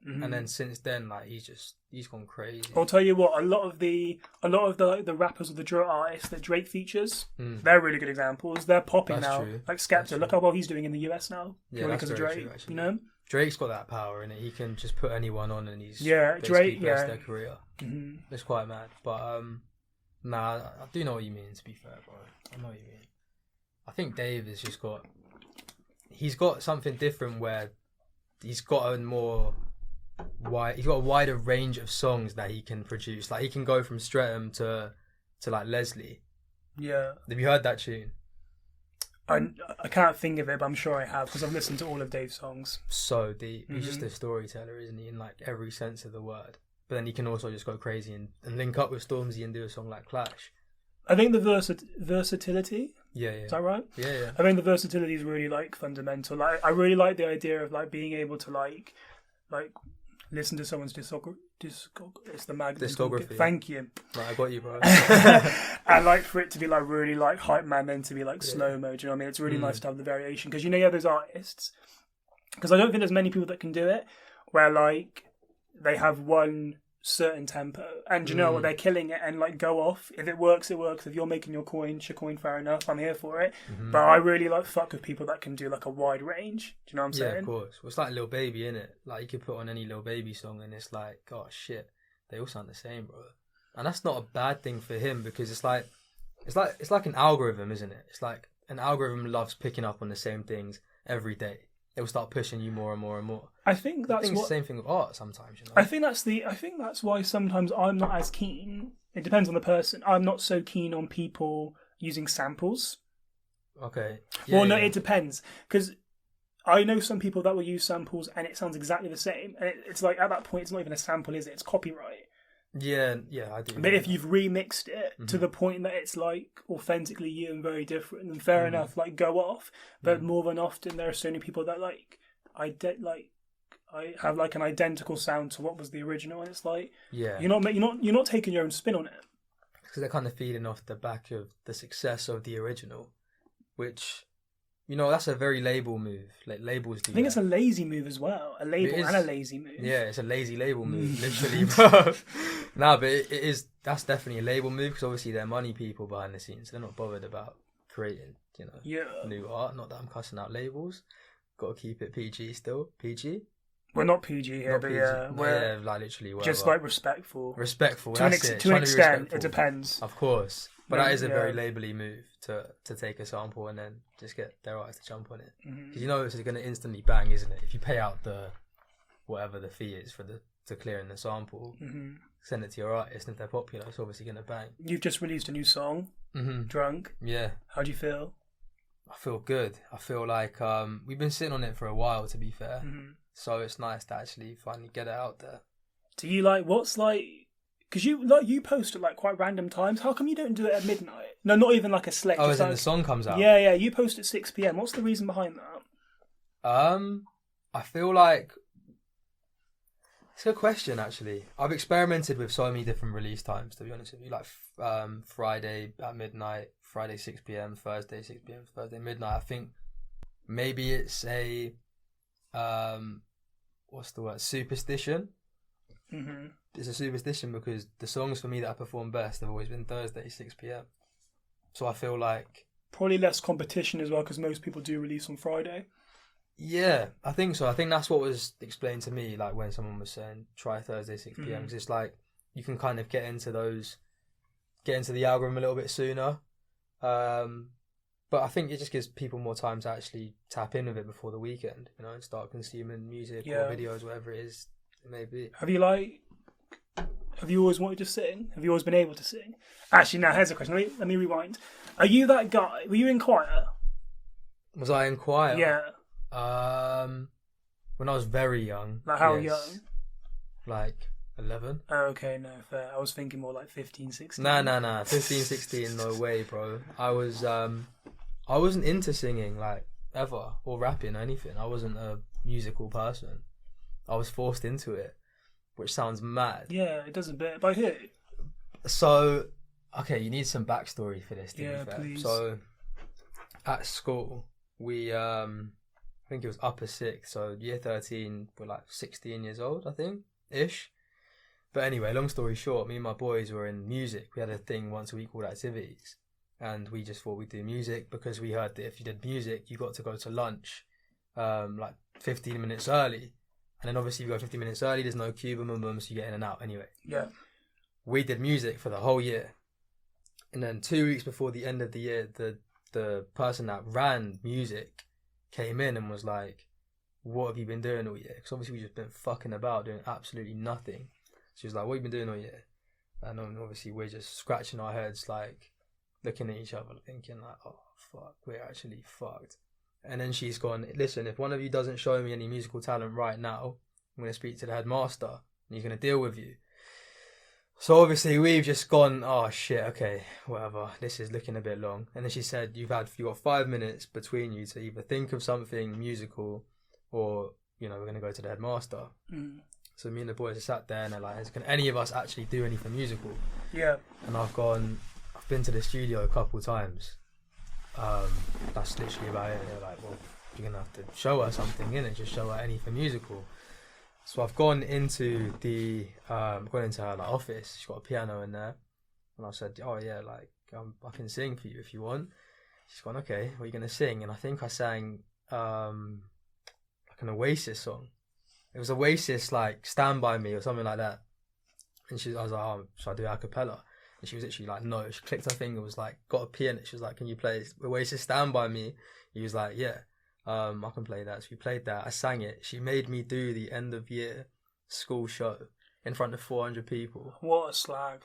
And then since then, like he's gone crazy. I'll tell you what, a lot of the like, the rappers or the drill artists that Drake features, they're really good examples. They're popping now. True. Like Skepta, look how well he's doing in the US now. Yeah, that's because very of Drake. True, actually. You know, Drake's got that power in it. He can just put anyone on, and he's Drake blessed their career. It's quite mad, but I do know what you mean. To be fair, bro, I know what you mean. I think Dave has just he's got something different where he's got he's got a wider range of songs that he can produce. Like he can go from Streatham to like Leslie. Yeah. Have you heard that tune? I can't think of it, but I'm sure I have because I've listened to all of Dave's songs. So deep. He's just a storyteller, isn't he? In like every sense of the word. But then he can also just go crazy and link up with Stormzy and do a song like Clash. I think the versatility. Yeah. Is that right? Yeah. I think the versatility is really like fundamental. Like I really like the idea of like being able to like listen to someone's discography. Thank you. Right, I got you, bro. And like for it to be like really like hype man, then to be like slow mo. Do you know what I mean? It's really nice to have the variation because you have those artists. Because I don't think there's many people that can do it where like they have one certain tempo and you know what, they're killing it and like go off. If it works, it works. If you're making your coin, fair enough, I'm here for it. But I really like fuck with people that can do like a wide range. Do you know what I'm saying? Yeah, of course. Well, it's like Lil Baby, innit? Like you could put on any Lil Baby song and it's like, oh shit, they all sound the same, bro. And that's not a bad thing for him because it's like an algorithm, isn't it? It's like an algorithm loves picking up on the same things every day. It will start pushing you more and more and more. I think it's the same thing with art sometimes, you know. I think that's why sometimes I'm not as keen. It depends on the person. I'm not so keen on people using samples. Okay. It depends because I know some people that will use samples and it sounds exactly the same, and it's like at that point it's not even a sample, is it? It's copyright. Yeah, I do. But if you've remixed it to the point that it's like authentically you and very different, then fair enough, like go off. But more than often, there are so many people that I have like an identical sound to what was the original, and it's like you're not taking your own spin on it. Because they're kind of feeding off the back of the success of the original, which You know, that's a very label move. Like labels do. I think that. it's a lazy move as well. A label and a lazy move. Yeah, it's a lazy label move, literally, bro. Nah, but it is. That's definitely a label move because obviously they're money people behind the scenes. They're not bothered about creating, new art. Not that I'm cussing out labels. Got to keep it PG still. PG. We're not PG here, not but PG. we're like literally whatever. just like respectful. Respectful. To an That's it. to an extent, respectful. it depends. Of course, but that is a Yeah. very labely move to take a sample and then just get their artists to jump on it. Because you know it's going to instantly bang, isn't it? If you pay out the whatever the fee is for to clearing the sample, send it to your artist, and if they're popular, it's obviously going to bang. You've just released a new song, Drunk. Yeah. How do you feel? I feel good. I feel like we've been sitting on it for a while, to be fair. So it's nice to actually finally get it out there. Do you like what's like? Because you post at like quite random times. How come you don't do it at midnight? No, not even like a select. Oh, as in the song comes out. Yeah. You post at 6 p.m. What's the reason behind that? I feel like it's a good question. Actually, I've experimented with so many different release times. To be honest with you, like Friday at midnight, Friday 6 p.m, Thursday 6 p.m, Thursday midnight. I think maybe it's a what's the word? Superstition. It's a superstition because the songs for me that I perform best have always been Thursday 6 p.m. So I feel like probably less competition as well because most people do release on Friday. Yeah, I think so. I think that's what was explained to me, like when someone was saying try Thursday 6 p.m. because it's like you can kind of get into the algorithm a little bit sooner. But I think it just gives people more time to actually tap in with it before the weekend, and start consuming music or videos, whatever it is it may be. Have you always wanted to sing? Have you always been able to sing? Actually, now here's a question. Let me rewind. Are you that guy? Were you in choir? Was I in choir? Yeah. When I was very young. Like how young? Like 11. Oh, okay, no, fair. I was thinking more like 15, 16. Nah. 15, 16, no way, bro. I wasn't into singing, like, ever, or rapping or anything. I wasn't a musical person. I was forced into it, which sounds mad. Yeah, it does a bit. By who? So, okay, you need some backstory for this, to be fair. Please. So, at school, we, I think it was upper 6, so year 13, we're like 16 years old, I think, ish. But anyway, long story short, me and my boys were in music. We had a thing once a week called activities. And we just thought we'd do music because we heard that if you did music, you got to go to lunch like 15 minutes early. And then obviously if you go 15 minutes early, there's no queue, boom, so you get in and out anyway. Yeah. We did music for the whole year. And then 2 weeks before the end of the year, the person that ran music came in and was like, what have you been doing all year? Because obviously we've just been fucking about doing absolutely nothing. She was like, what have you been doing all year? And obviously we're just scratching our heads, like looking at each other thinking like, oh fuck, we're actually fucked. And then she's gone, listen, if one of you doesn't show me any musical talent right now, I'm going to speak to the headmaster and he's going to deal with you. So obviously we've just gone, oh shit, okay, whatever, this is looking a bit long. And then she said, you've got 5 minutes between you to either think of something musical or, we're going to go to the headmaster. So me and the boys are sat there and they're like, can any of us actually do anything musical? Yeah. And I've been to the studio a couple times. That's literally about it. They're like, well, you're gonna have to show her something, innit? Just show her anything musical. So I've gone into her like office. She's got a piano in there, and I said, oh yeah, like I can sing for you if you want. She's gone, okay, what are you gonna sing? And I think I sang like an Oasis song. It was Oasis, like Stand By Me or something like that. And I was like, oh, should I do a cappella? And she was literally like, no. She clicked her finger, was like, got a piano. She was like, can you play Oasis Stand By Me? He was like, yeah, I can play that. So we played that. I sang it. She made me do the end of year school show in front of 400 people. What a slag.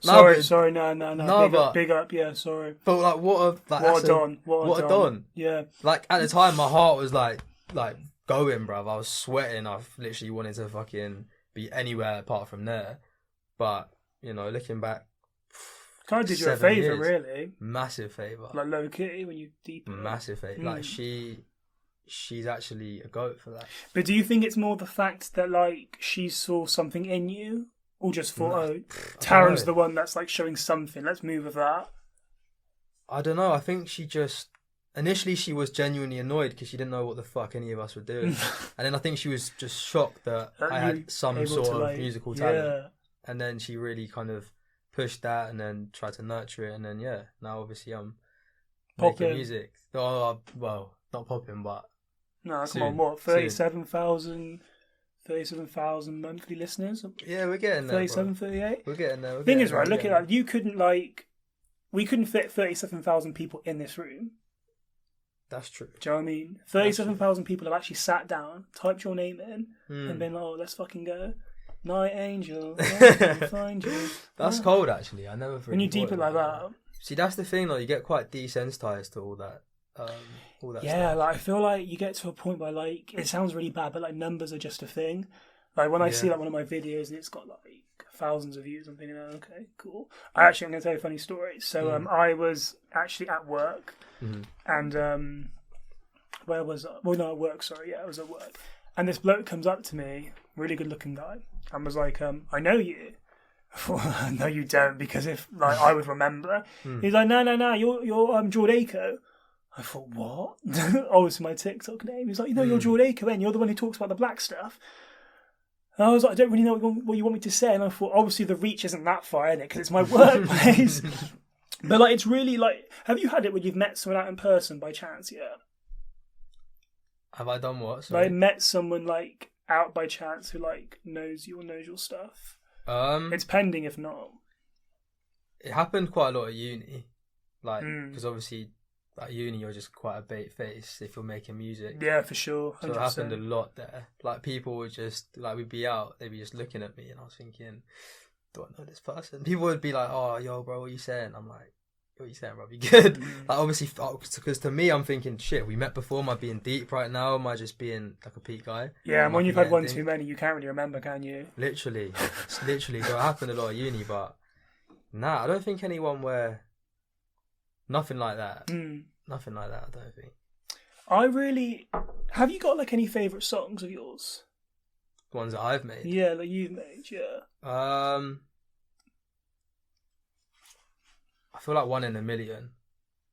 Sorry, no. Big up, yeah, sorry. But like, what a don. Yeah. Like at the time, my heart was like going, bruv. I was sweating. I literally wanted to fucking be anywhere apart from there. But looking back, kind of did you a favour, really. Massive favour. Like low key when you deep. Massive favour. Like she's actually a goat for that. But do you think it's more the fact that like she saw something in you, or just thought, Tarun's the one that's like showing something? Let's move with that. I don't know. I think she just initially she was genuinely annoyed because she didn't know what the fuck any of us were doing. And then I think she was just shocked that I had some sort of like, musical talent. Yeah. And then she really kind of pushed that and then tried to nurture it. And then, yeah, now obviously I'm making music. Oh, well, not popping, but no, come on, what, 37,000 monthly listeners? Yeah, we're getting there. 37, 38? We're getting there. Thing is, right, look at that. You couldn't, like, we couldn't fit 37,000 people in this room. That's true. Do you know what I mean? 37,000 people have actually sat down, typed your name in, and been like, oh, let's fucking go. Night angel, find you. That's cold, actually. I never really when you deep it like that. See, that's the thing, though. You get quite desensitized to all that. Yeah, stuff. like I feel like you get to a point where, like, it sounds really bad, but like numbers are just a thing. Like when I see like one of my videos and it's got like thousands of views, I'm thinking, oh, okay, cool. I'm going to tell you a funny story. So I was actually at work, and where was I? Well, no, at work. Sorry, yeah, I was at work, and this bloke comes up to me, really good looking guy, and was like, I know you. No, you don't, because if like I would remember. He's like, no, you're Jord. I thought, what? Oh, it's my TikTok name. He's like, you're Jord, and you're the one who talks about the black stuff. And I was like, I don't really know what you want me to say. And I thought, obviously the reach isn't that far, in it, because it's my workplace. But like, it's really like, have you had it when you've met someone out in person by chance yet? Have I done what? Sorry. Like met someone like out by chance who like knows your stuff? It's pending if not. It happened quite a lot at uni, like because obviously at uni you're just quite a bait face if you're making music. Yeah, for sure. 100%. So it happened a lot there. Like people would just like we'd be out, they'd be just looking at me, and I was thinking, do I know this person? People would be like, oh, yo, bro, what are you saying? I'm like, what are you saying, bro? Be good. Like obviously, because to me, I'm thinking, shit, we met before. Am I being deep right now? Am I just being like a peak guy? Yeah, and when you've had one too many, you can't really remember, can you? Literally. So it happened a lot at uni, but nah, I don't think anyone where nothing like that. Nothing like that, I don't think. Have you got like any favourite songs of yours? The ones that I've made? Yeah, that you've made, yeah. I feel like One in a Million.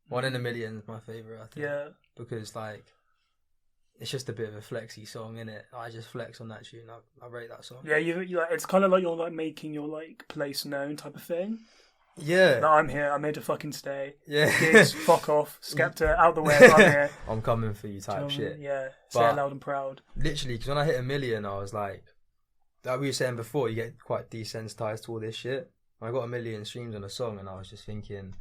One in a Million is my favourite, I think. Yeah. Because, like, it's just a bit of a flexy song, innit? I just flex on that tune. I rate that song. Yeah, you like, it's kind of like you're, like, making your, like, place known type of thing. Yeah. No, I'm here. I'm here to fucking stay. Yeah. Gigs, fuck off. Skepta, out the way. I'm here. I'm coming for you type shit. Yeah. Say it loud and proud. Literally, because when I hit 1 million, I was like we were saying before, you get quite desensitized to all this shit. I got 1 million streams on a song and I was just thinking,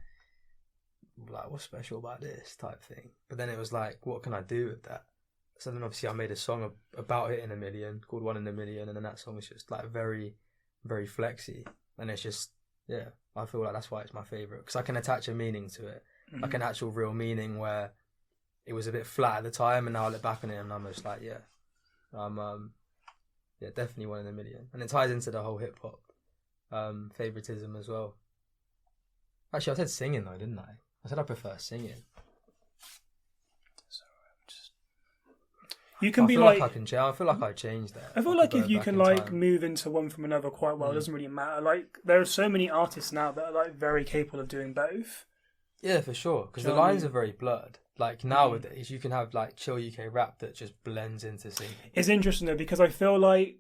like, what's special about this type thing? But then it was like, what can I do with that? So then obviously I made a song about hitting 1 million called One in a Million, and then that song is just like very, very flexy. And it's just, yeah, I feel like that's why it's my favourite, because I can attach a meaning to it, like an actual real meaning where it was a bit flat at the time, and now I look back on it and I'm just like, yeah, yeah, definitely One in a Million. And it ties into the whole hip hop favoritism as well. Actually, I said singing though, didn't I? I said I prefer singing. You can be like I feel like I changed that. I feel like if you can like move into one from another quite well, it doesn't really matter. Like there are so many artists now that are like very capable of doing both. Yeah, for sure. Because the lines are very blurred. Like nowadays, you can have like chill UK rap that just blends into singing. It's interesting though, because I feel like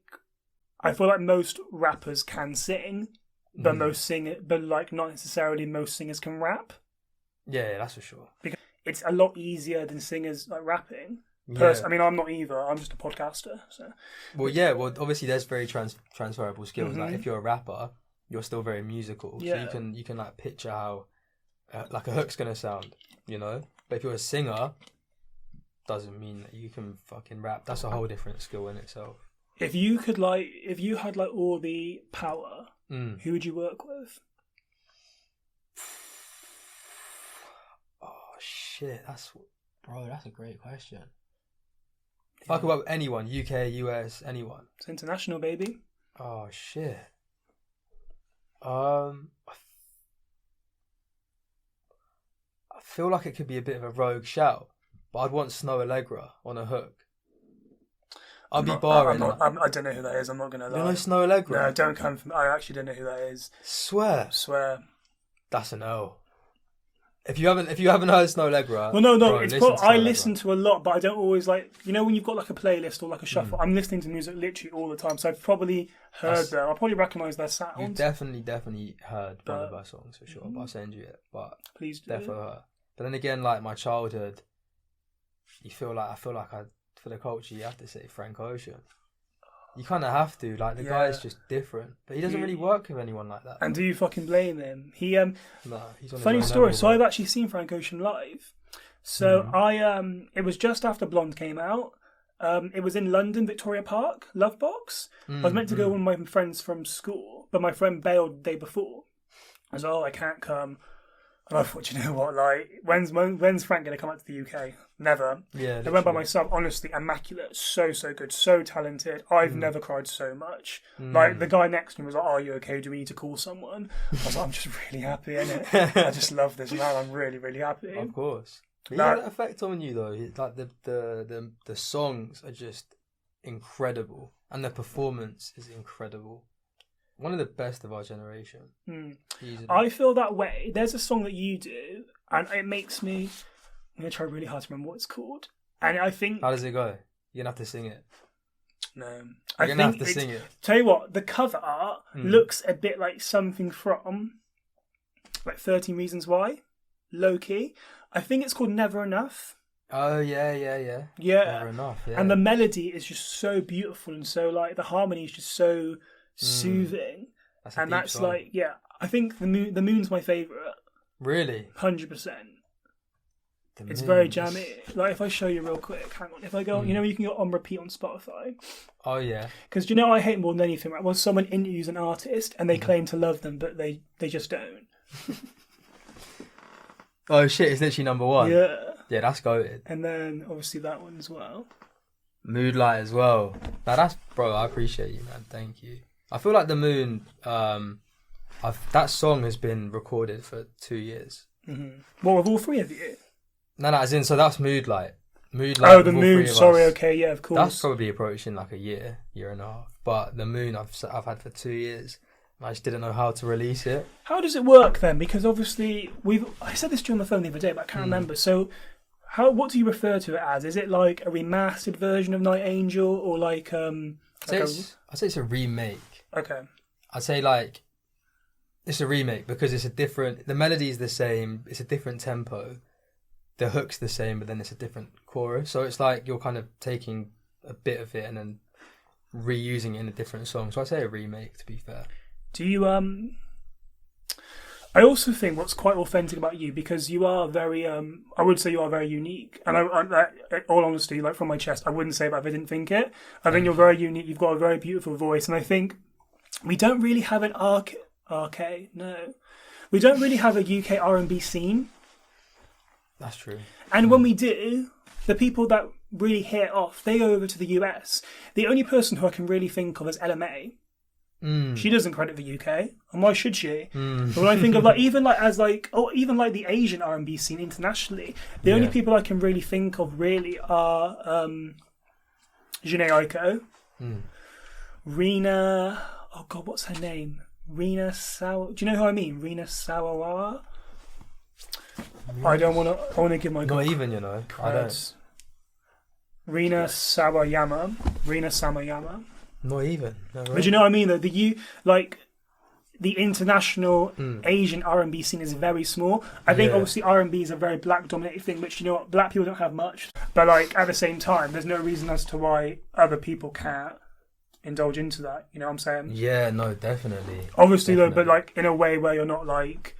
most rappers can sing, but but like not necessarily most singers can rap. Yeah, that's for sure. Because it's a lot easier than singers like rapping. I mean, I'm not either. I'm just a podcaster. So. Well, obviously there's very transferable skills. Like if you're a rapper, you're still very musical. Yeah. So you can like picture how like a hook's gonna sound, you know. But if you're a singer, doesn't mean that you can fucking rap. That's a whole different skill in itself. If you had like all the power, who would you work with? Oh shit, that's a great question. If I could work with anyone, UK, US, anyone. It's international, baby. Oh shit. I feel like it could be a bit of a rogue shout, but I'd want Snow Allegra on a hook. I'd be barring. I don't know who that is. I'm not gonna lie. You know Snow Allegra? No, don't come from. I actually don't know who that is. Swear. Swear. That's an O. If you haven't heard Snow Allegra, Well, no, bro, it's listen to Snow I Allegra. listen to a lot, but I don't always like. You know, when you've got like a playlist or like a shuffle, I'm listening to music literally all the time. So I've probably heard them. I'll probably recognise their sound. You've definitely heard one of her songs for sure. But I'll send you it. But Please do. definitely her. But then again, like my childhood, I feel like for the culture, you have to say Frank Ocean. You kind of have to. Like the guy's just different, but he doesn't really work with anyone like that. And do you fucking blame him? He No, he's on funny his own story. level, So bro. I've actually seen Frank Ocean live. So it was just after Blonde came out. It was in London, Victoria Park, Love Box. I was meant to go with one of my friends from school, but my friend bailed the day before. I was like, oh, I can't come. And I thought, you know what, like, when's Frank going to come out to the UK? Never. Yeah, I went by myself, honestly, immaculate, so good, so talented. I've never cried so much. Like, the guy next to me was like, are you okay? Do we need to call someone? I was like, I'm just really happy, innit? I just love this man, I'm really, really happy. Of course. But Like- that effect on you though, like the songs are just incredible, and the performance is incredible. One of the best of our generation. Easily. I feel that way. There's a song that you do, and it makes me. I'm gonna try really hard to remember what it's called. And I think How does it go? You're gonna have to sing it. no, You're I gonna have think to sing it. Tell you what, the cover art looks a bit like something from like 13 Reasons Why, low key. I think it's called Never Enough. Oh yeah. Yeah, Never enough. Yeah. and the melody is just so beautiful, and so like the harmony is just so soothing, That's a and deep that's song. like I think the Moon's my favourite, Really. 100%. The It's Moon very is- jammy. Like if I show you real quick, hang on. If I go, you know, you can go on repeat on Spotify. Oh yeah. Because you know, what I hate more than anything, right? When someone interviews an artist and they claim to love them, but they just don't. Oh shit! It's literally number one. Yeah. Yeah, that's goated. And then obviously that one as well. Moonlight as well. Now that's bro. I appreciate you, man. Thank you. I feel like the Moon. That song has been recorded for 2 years. What, with all three of you? No, as in, so that's Moonlight. Moonlight. Oh, the with all Moon. three of Sorry. us. Okay. Yeah. Of course. That's probably approaching like a year and a half. But the Moon, I've had for 2 years. I just didn't know how to release it. How does it work then? Because obviously I said this to you on the phone the other day, but I can't remember. So, what do you refer to it as? Is it like a remastered version of Night Angel, or like I'd say it's a remake. Okay. I'd say like it's a remake because it's a different. The melody is the same. It's a different tempo. The hook's the same, but then it's a different chorus. So it's like you're kind of taking a bit of it and then reusing it in a different song. So I'd say a remake, to be fair. Do you I also think what's quite authentic about you, because you are very I would say you are very unique, and in all honesty, like from my chest, I wouldn't say that if I didn't think it. I think you're very unique. You've got a very beautiful voice, and I think we don't really have an we don't really have a UK R&B scene. That's true. And when we do, the people that really hit it off, they go over to the US. The only person who I can really think of is LMA. She doesn't credit the UK, and why should she? But when I think of even the Asian R&B scene internationally, the only people I can really think of really are Jhené Aiko, Rina. Oh God, what's her name? Rina Sawa. Do you know who I mean? Rina Sawawara. I don't want to. I want to give my Not even, you know. I don't. Rina Sawayama. Not even. No, But you know what I mean? Though the international Asian R&B scene is very small. I think obviously R&B is a very black dominated thing, which you know what, black people don't have much. But like at the same time, there's no reason as to why other people can't indulge into that. You know what I'm saying? Yeah, no, definitely. Obviously though, but like in a way where you're not like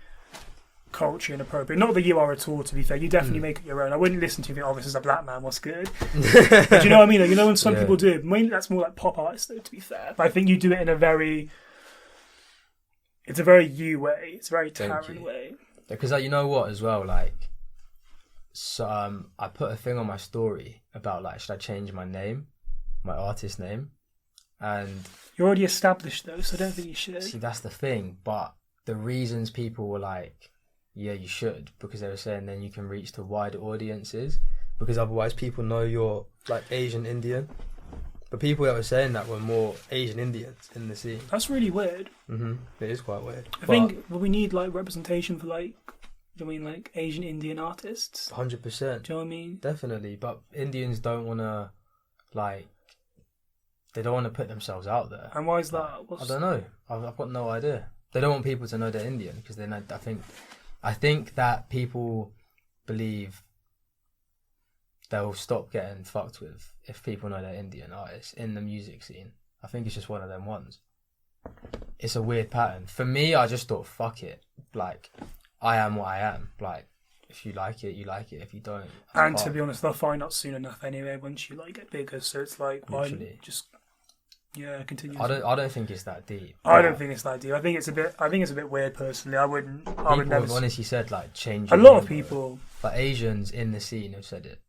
culture inappropriate. Not that you are at all, to be fair. You definitely make it your own. I wouldn't listen to you and think, oh, this is a black man, what's good? But you know what I mean? Like, you know when some people do it, mainly that's more like pop artists though, to be fair. But I think you do it in a very you way. It's a very Tarun way. Because like, you know what as well, like, so I put a thing on my story about like, should I change my name, my artist name? And you're already established though, so I don't think you should. See, that's the thing. But the reasons people were like, yeah, you should, because they were saying then you can reach to wider audiences, because otherwise people know you're like Asian Indian. But people that were saying that were more Asian Indians in the scene. That's really weird. It is quite weird. I think we need like representation for like Do you mean like Asian Indian artists? 100%. Do you know what I mean? Definitely, but Indians don't want to, like, they don't want to put themselves out there. And why is that? I don't know. I've got no idea. They don't want people to know they're Indian because they know. I think that people believe they'll stop getting fucked with if people know they're Indian artists in the music scene. I think it's just one of them ones. It's a weird pattern. For me, I just thought, fuck it. Like, I am what I am. Like, if you like it, you like it. If you don't, and to be honest, they'll find out soon enough anyway once you like get bigger. So it's like, why just continue. I don't think it's that deep. I don't think it's that deep. I think it's a bit weird personally. I would never. People honestly said like change. A lot of people, like Asians in the scene, have said it.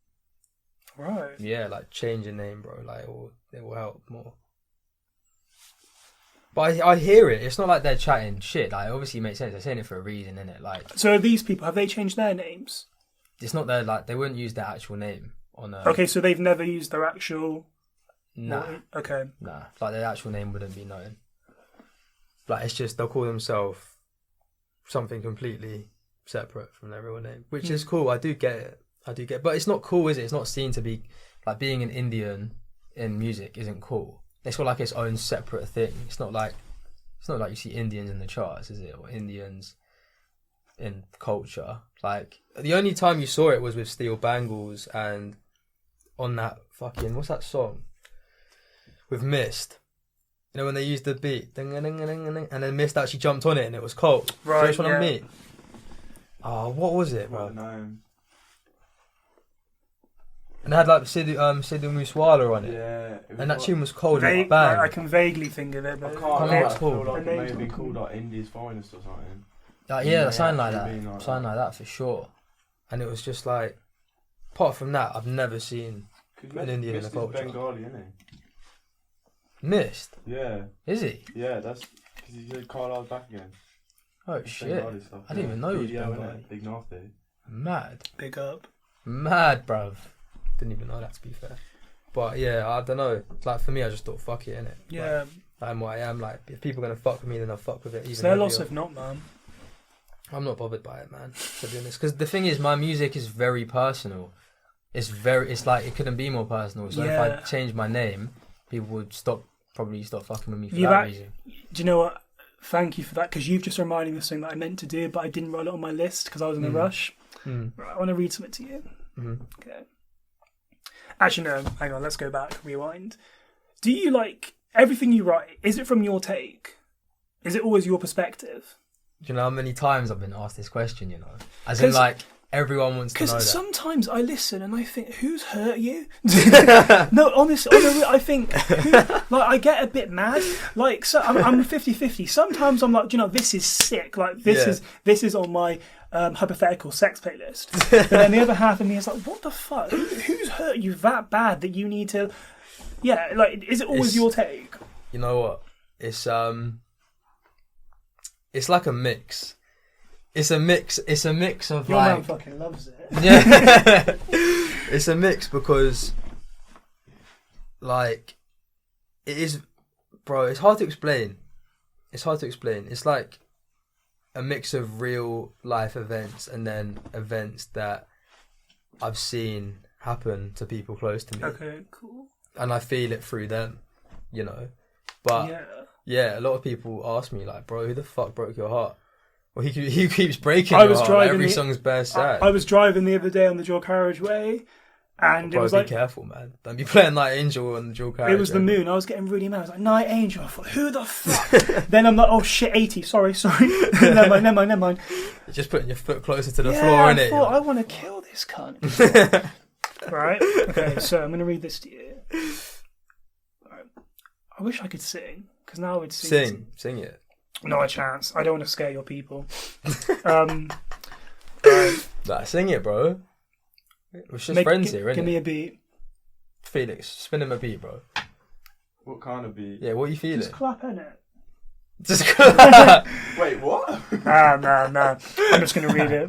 Right. Yeah, like change your name, bro. Like it will help more. But I hear it. It's not like they're chatting shit. Like, obviously it makes sense. They're saying it for a reason, innit? Like, so these people, have they changed their names? It's not their, like, they wouldn't use their actual name on a... Okay, so they've never used their actual... Nah. Okay. Nah. Like, their actual name wouldn't be known. Like, it's just, they'll call themselves something completely separate from their real name. Which is cool. I do get it. But it's not cool, is it? It's not seen to be... Like, being an Indian in music isn't cool. It's got like its own separate thing. It's not like you see Indians in the charts, is it? Or Indians in culture. Like, the only time you saw it was with Steel Bangles and on that fucking, what's that song? With Mist. You know, when they used the beat, ding, ding, ding, ding, ding, and then Mist actually jumped on it and it was cold. Right, which one I mean? Oh, what was it, bro? And it had like Sidhu Moosewala on it. Yeah. And that tune was cold. Bang. I can vaguely think of it, but I can't remember what it's called. Like, it may be called like India's Finest or something. Yeah, something like that. Something like that for sure. And it was just like, apart from that, I've never seen an Indian in a culture. Bengali, isn't he? Mist? Yeah. Is he? Yeah, that's because he said Carlisle's back again. Oh shit! I didn't even know he was Bengali. Big nasty. Mad. Big up. Mad, bruv. Didn't even know that, to be fair. But yeah, I don't know. Like, for me, I just thought, fuck it, innit? Yeah. Like, I'm what I am. Like, if people are going to fuck with me, then I'll fuck with it. It's their loss if not, man. I'm not bothered by it, man, to be honest. Because the thing is, my music is very personal. It's like, it couldn't be more personal. So if I change my name, people would probably stop fucking with me for that reason. Do you know what? Thank you for that, because you've just reminded me of something that I meant to do, but I didn't write it on my list because I was in a rush. Right, I want to read something to you. Okay. Actually, no, hang on, let's go back, rewind. Do you like everything you write? Is it from your take? Is it always your perspective? Do you know how many times I've been asked this question, you know? As in, like, everyone wants to know that. Because sometimes I listen and I think, who's hurt you? No, honestly, I think, I get a bit mad. Like, so I'm 50-50. Sometimes I'm like, do you know, this is sick. Like, this is on my hypothetical sex playlist. But then the other half of me is like, what the fuck? Who's hurt you that bad that you need to... Yeah, like, is it always your take? You know what? It's like a mix. It's a mix of Your like... man fucking loves it. Yeah. It's a mix because, like, it is... Bro, it's hard to explain. It's like a mix of real life events and then events that I've seen happen to people close to me. Okay, cool. And I feel it through them, you know. But yeah, a lot of people ask me, like, bro, who the fuck broke your heart? Well, he keeps breaking your heart. Like, every song's bare sad. I was driving the other day on the dual carriageway, and it was like... be careful, man. Don't be playing Night Angel on the dual carriageway. It was the moon. I was getting really mad. I was like, Night Angel. I thought, who the fuck? Then I'm like, oh shit, 80. Sorry. never mind. You're just putting your foot closer to the floor, innit? I want to kill this cunt. Right? Okay, so I'm going to read this to you. Right. I wish I could sing, because now I would sing. Sing it. Not a chance. I don't want to scare your people. Nah, sing it, bro. We're just friends here, innit? Give me a beat. Felix, spin him a beat, bro. What kind of beat? Yeah, what are you feeling? Just clap, innit? Just clap. Wait, what? Nah. I'm just going to read it.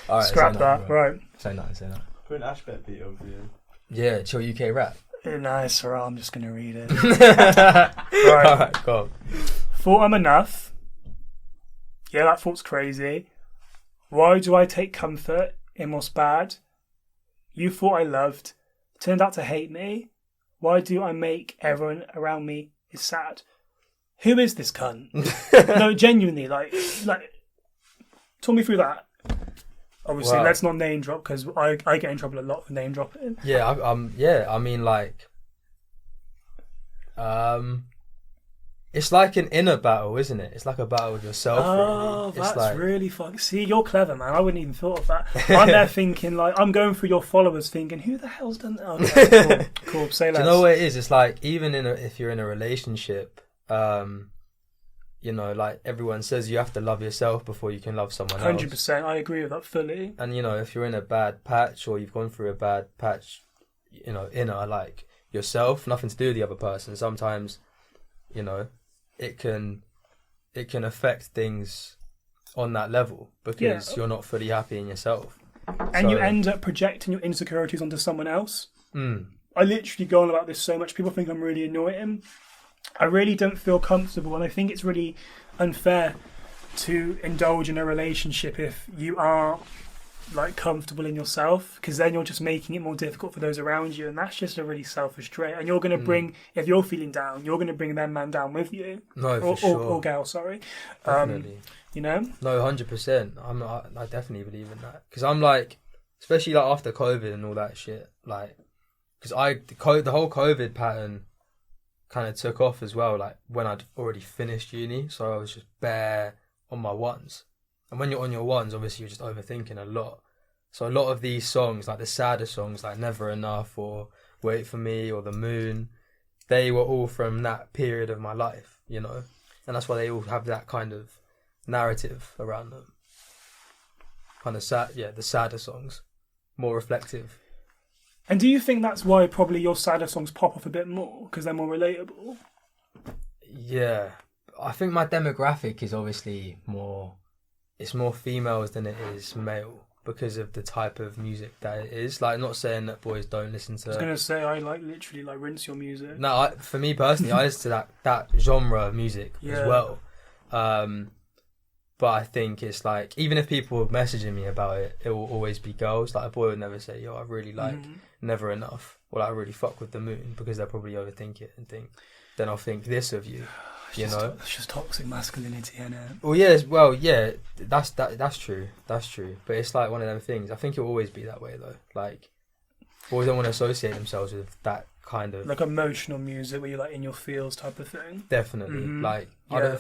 Alright, scrap that, right. Say that. Put an Ashbet beat over you. Yeah, chill UK rap. Nice, alright, I'm just going to read it. Right. Alright, go on. Thought I'm enough. Yeah, that thought's crazy. Why do I take comfort in what's bad? You thought I loved, turned out to hate me. Why do I make everyone around me is sad? Who is this cunt? No, genuinely, like, talk me through that. Obviously, Wow. let's not name drop because I get in trouble a lot for name dropping. Yeah, I mean, like, it's like an inner battle, isn't it? It's like a battle with yourself. Oh, really. that's like, really fun. See, you're clever, man. I wouldn't even thought of that. I'm there thinking, like, I'm going through your followers thinking, who the hell's done that? Okay, cool. Say less. Do you know what it is? It's like, even if you're in a relationship, you know, like everyone says you have to love yourself before you can love someone else. 100%. I agree with that fully. And, you know, if you're in a bad patch or you've gone through a bad patch, you know, inner, like yourself, nothing to do with the other person. Sometimes, you know, it can affect things on that level because you're not fully happy in yourself. And you end up projecting your insecurities onto someone else. I literally go on about this so much. People think I'm really annoying. I really don't feel comfortable, and I think it's really unfair to indulge in a relationship if you are like comfortable in yourself, because then you're just making it more difficult for those around you, and that's just a really selfish trait. And you're going to bring, if you're feeling down, you're going to bring them man down with you. No, for sure. Or gal, sorry. Definitely. You know? No, 100%. I definitely believe in that, because I'm like, especially like after COVID and all that shit, like, because the whole COVID pattern kind of took off as well, like when I'd already finished uni, so I was just bare on my ones. And when you're on your ones, obviously you're just overthinking a lot. So a lot of these songs, like the sadder songs, like Never Enough or Wait For Me or The Moon, they were all from that period of my life, you know? And that's why they all have that kind of narrative around them. Kind of sad, the sadder songs, more reflective. And do you think that's why probably your sadder songs pop off a bit more, because they're more relatable? Yeah. I think my demographic is obviously it's more females than it is male because of the type of music that it is. Like, not saying that boys don't listen to... I was going to say, I like literally like rinse your music. No, for me personally, I listen to that genre of music as well. But I think it's like, even if people are messaging me about it, it will always be girls. Like, a boy would never say, yo, I really like Never Enough, or like, I really fuck with The Moon, because they'll probably overthink it and think, then I'll think this of you, you know? It's just toxic masculinity, innit? Well, yeah, that's true. That's true. But it's like one of them things. I think it will always be that way, though. Like, boys don't want to associate themselves with that kind of... Like emotional music where you're like in your feels type of thing. Definitely. Like, I don't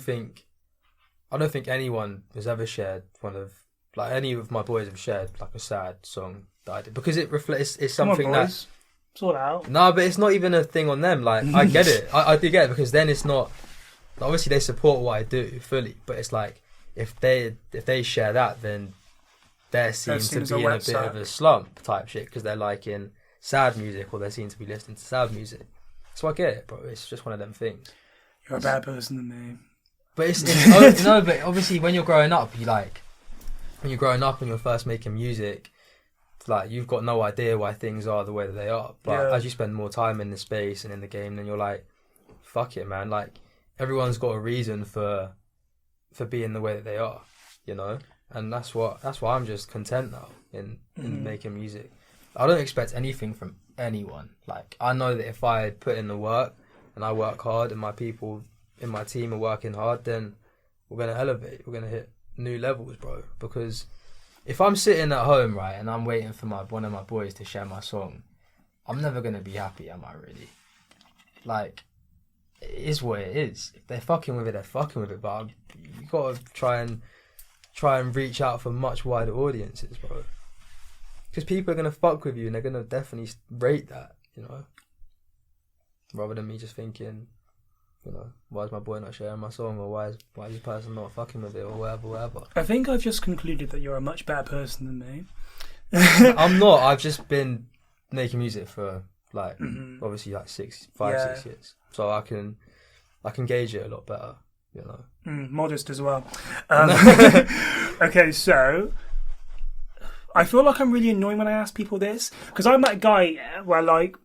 think anyone has ever shared one of, like, any of my boys have shared like a sad song that I did, because it reflects, it's something Come on, boys. Sort it out. No, but it's not even a thing on them. Like, I get it. I do get it, because then it's not, obviously they support what I do fully, but it's like, if they share that, then they're seen to be in a bit of a slump type shit, because they're liking sad music, or they're seen to be listening to sad music. So I get it, bro. It's just one of them things. You're a bad person to me. But it's but obviously when you're growing up, when you're growing up and you're first making music, like, you've got no idea why things are the way that they are. But as you spend more time in the space and in the game, then you're like, fuck it, man. Like, everyone's got a reason for being the way that they are, you know? And that's why I'm just content now in making music. I don't expect anything from anyone. Like, I know that if I put in the work and I work hard and my people in my team are working hard, then we're going to elevate. We're going to hit new levels, bro. Because if I'm sitting at home, right, and I'm waiting for one of my boys to share my song, I'm never going to be happy, am I, really? Like, it is what it is. If they're fucking with it, they're fucking with it. But you got to try and reach out for much wider audiences, bro. Because people are going to fuck with you, and they're going to definitely rate that, you know? Rather than me just thinking, you know, why is my boy not sharing my song, or why is this person not fucking with it, or whatever. I think I've just concluded that you're a much better person than me. I'm not. I've just been making music for like obviously like 6 years, so I can gauge it a lot better, you know. Modest as well. Okay, so I feel like I'm really annoying when I ask people this, because I'm that guy where, like,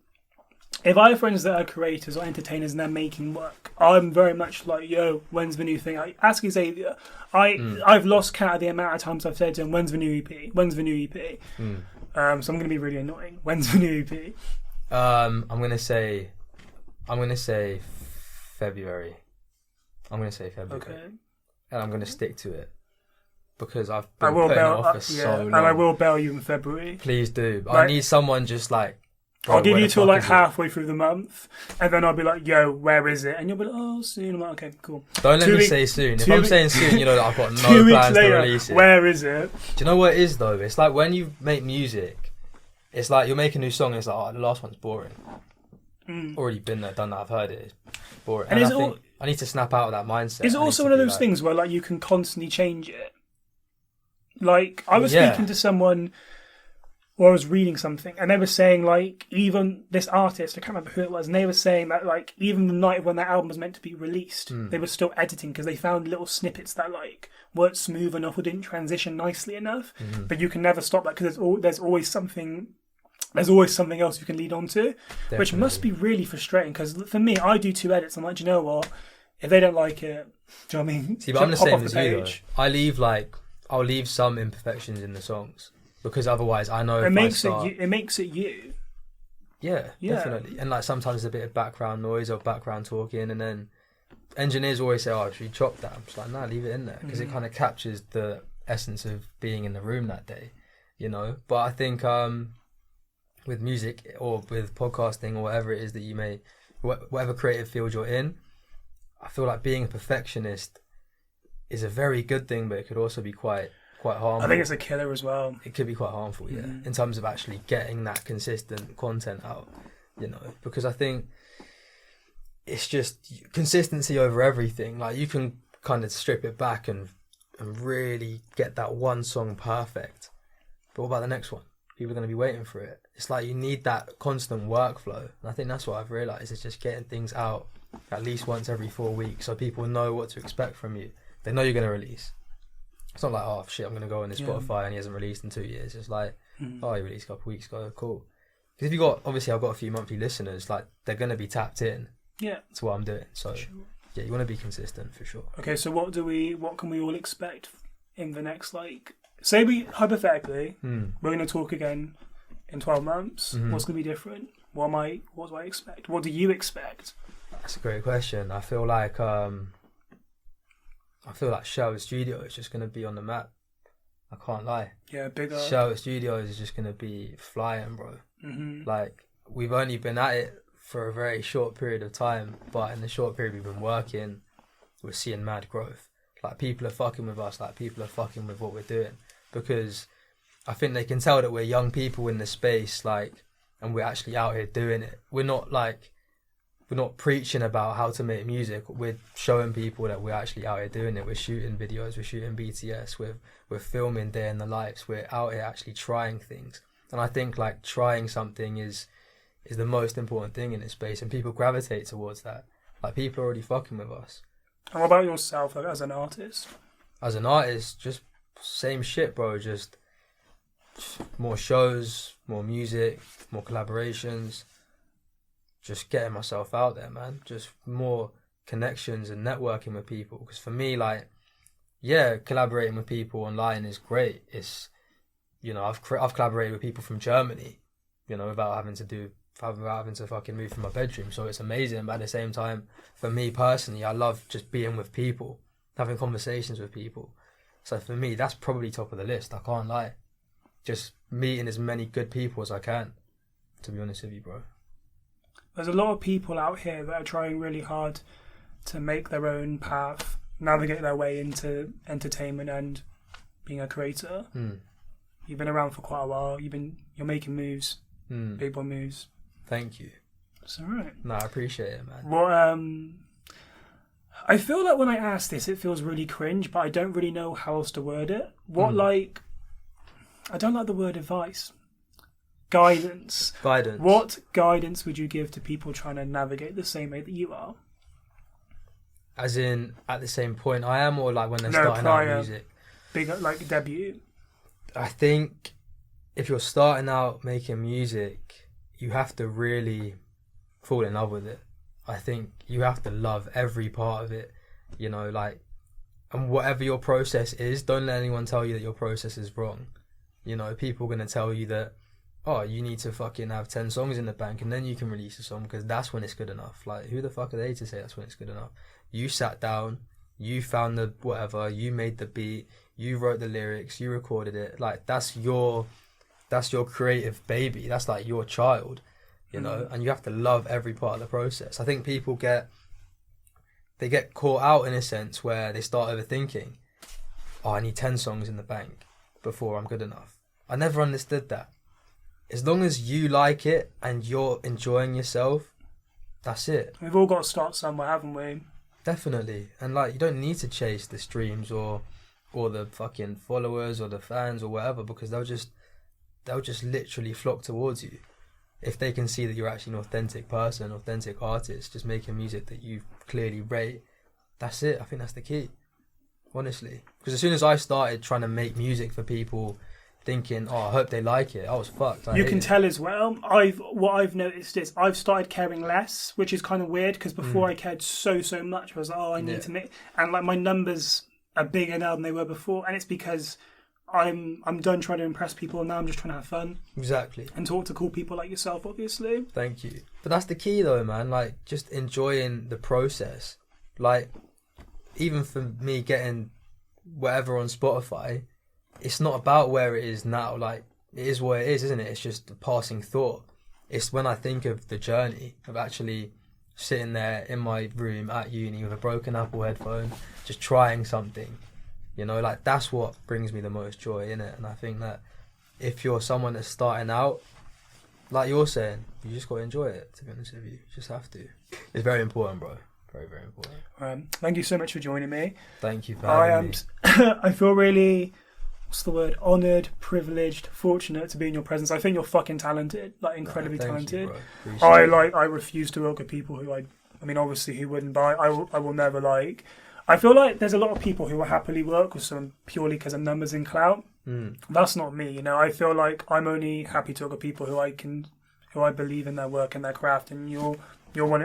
if I have friends that are creators or entertainers and they're making work, I'm very much like, yo, when's the new thing? Ask Xavier. I've lost count of the amount of times I've said to him, when's the new EP? When's the new EP? So I'm going to be really annoying. When's the new EP? I'm gonna say February. Okay. And I'm gonna stick to it because I've I been will putting it bail, off for so long. and I will bail you in February. Please do. I Like- need someone just like. I'll give where you the till fuck like is it? halfway through the month, and then I'll be like, yo, where is it? And you'll be like, oh, soon. I'm like, okay, cool. Don't let 2 me week- say soon. If 2 I'm week- saying soon, you know that I've got 2 no weeks plans to later, release it. where is it? Do you know what it is though? It's like when you make music, it's like you'll make a new song. And it's like, oh, the last one's boring. Already been there, done that. I've heard it. It's boring. And And is I it think I need to snap out of that mindset. It's I need also to one of be those like- things where like you can constantly change it. Like I was Yeah. speaking to someone, or I was reading something, and they were saying like even this artist, I can't remember who it was, and they were saying that like even the night of when that album was meant to be released, they were still editing because they found little snippets that like weren't smooth enough or didn't transition nicely enough. But you can never stop that because there's always something. There's always something else you can lead on to, which must be really frustrating. Because for me, I do 2 edits. I'm like, do you know what? If they don't like it, do you know what I mean? See, but I'm the Pop same off as the you though. page. I'll leave some imperfections in the songs because otherwise I know It if makes I start, it makes it you. Yeah, Yeah. definitely. And like sometimes a bit of background noise or background talking, and then engineers always say, "Oh, should we chop that?" I'm just like, "Nah, leave it in there," because it kind of captures the essence of being in the room that day, you know. But I think with music or with podcasting or whatever it is that you may, whatever creative field you're in, I feel like being a perfectionist is a very good thing, but it could also be quite harmful. I think it's a killer as well. It could be quite harmful, yeah, in terms of actually getting that consistent content out, you know, because I think it's just consistency over everything. Like you can kind of strip it back and really get that one song perfect, but what about the next one? People are going to be waiting for it. It's like you need that constant workflow, and I think that's what I've realised is just getting things out at least once every 4 weeks so people know what to expect from you. They know you're going to release. It's not like, oh shit, I'm going to go on this Spotify and he hasn't released in 2 years. It's like, oh, he released a couple of weeks ago, cool. Because if you got, obviously I've got a few monthly listeners, like they're going to be tapped in to what I'm doing. So yeah, you want to be consistent for sure. Okay, so what can we all expect in the next, like, say we, hypothetically, we're going to talk again in 12 months. What's going to be different? What do I expect? What do you expect? That's a great question. I feel like Sherwood Studio is just going to be on the map. I can't lie. Yeah, bigger. Sherwood Studios is just going to be flying, bro. Like, we've only been at it for a very short period of time, but in the short period we've been working, we're seeing mad growth. Like, people are fucking with us, like, people are fucking with what we're doing. Because I think they can tell that we're young people in the space, like, and we're actually out here doing it. We're not preaching about how to make music. We're showing people that we're actually out here doing it. We're shooting videos, we're shooting BTS, we're filming day in the lives. We're out here actually trying things. And I think like trying something is the most important thing in this space, and people gravitate towards that. Like people are already fucking with us. And what about yourself, like, as an artist? As an artist, just same shit, bro. Just more shows, more music, more collaborations. Just getting myself out there, man. Just more connections and networking with people. Because for me, like, yeah, collaborating with people online is great. It's, you know, I've collaborated with people from Germany, you know, without having to fucking move from my bedroom. So it's amazing. But at the same time, for me personally, I love just being with people, having conversations with people. So for me, that's probably top of the list. I can't lie. Just meeting as many good people as I can, to be honest with you, bro. There's a lot of people out here that are trying really hard to make their own path, navigate their way into entertainment and being a creator. You've been around for quite a while. You're making moves, big boy moves. Thank you. It's alright. No, I appreciate it, man. Well, I feel like when I ask this, it feels really cringe, but I don't really know how else to word it. I don't like the word advice. Guidance. What guidance would you give to people trying to navigate the same way that you are? As in, at the same point I am, or like when they're starting out music? Big, like, debut. I think if you're starting out making music, you have to really fall in love with it. I think you have to love every part of it, you know, like, and whatever your process is, don't let anyone tell you that your process is wrong. You know, people are going to tell you that, oh, you need to fucking have 10 songs in the bank and then you can release a song because that's when it's good enough. Like, who the fuck are they to say that's when it's good enough? You sat down, you found the whatever, you made the beat, you wrote the lyrics, you recorded it. Like, that's your creative baby. That's like your child, you know, and you have to love every part of the process. I think people get caught out in a sense where they start overthinking. Oh, I need 10 songs in the bank before I'm good enough. I never understood that. As long as you like it and you're enjoying yourself, that's it. We've all got to start somewhere, haven't we? Definitely. And like, you don't need to chase the streams or the fucking followers or the fans or whatever, because they'll just literally flock towards you if they can see that you're actually an authentic person, authentic artist, just making music that you clearly rate. That's it. I think that's the key, honestly. Because as soon as I started trying to make music for people, thinking, oh, I hope they like it, I was fucked. You can tell as well. What I've noticed is I've started caring less, which is kind of weird, because before I cared so much. I was like, oh, I need to make, and like my numbers are bigger now than they were before, and it's because I'm done trying to impress people, and now I'm just trying to have fun. Exactly. And talk to cool people like yourself, obviously. Thank you. But that's the key though, man. Like, just enjoying the process. Like, even for me getting whatever on Spotify, it's not about where it is now. Like, it is what it is, isn't it? It's just a passing thought. It's when I think of the journey of actually sitting there in my room at uni with a broken Apple headphone, just trying something. You know, like, that's what brings me the most joy, innit? And I think that if you're someone that's starting out, like you're saying, you just got to enjoy it, to be honest with you. You just have to. It's very important, bro. Very, very important. Thank you so much for joining me. Thank you for having me. I feel really, what's the word? Honoured, privileged, fortunate to be in your presence. I think you're fucking talented, like incredibly talented. I refuse to work with people who I mean, obviously who wouldn't, but I will never like. I feel like there's a lot of people who will happily work with someone purely because of numbers and clout. That's not me, you know. I feel like I'm only happy to work with people who I believe in their work and their craft, and you are one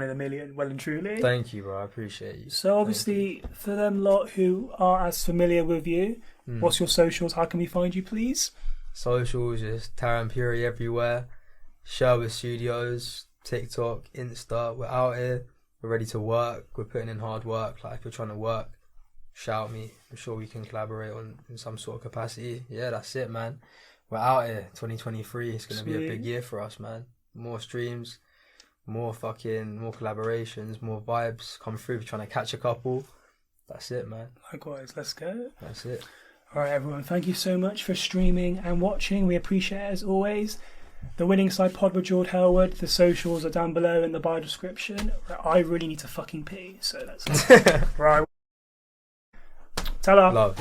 in a million, well and truly. Thank you, bro. I appreciate you. So obviously, for them lot who are as familiar with you, what's your socials? How can we find you, please? Socials is Tarun and Puri everywhere. Sherwood Studios, TikTok, Insta. We're out here. We're ready to work. We're putting in hard work. Like, if you're trying to work, shout me. I'm sure we can collaborate in some sort of capacity. Yeah, that's it, man. We're out here. 2023. It's going to be a big year for us, man. More streams, more collaborations, more vibes come through. We're trying to catch a couple. That's it, man. Likewise, let's go. That's it. All right, everyone. Thank you so much for streaming and watching. We appreciate it as always. The Winning Side Pod with Jord Sherwood. The socials are down below in the bio description. I really need to fucking pee, so that's right. Ta-ra. Love.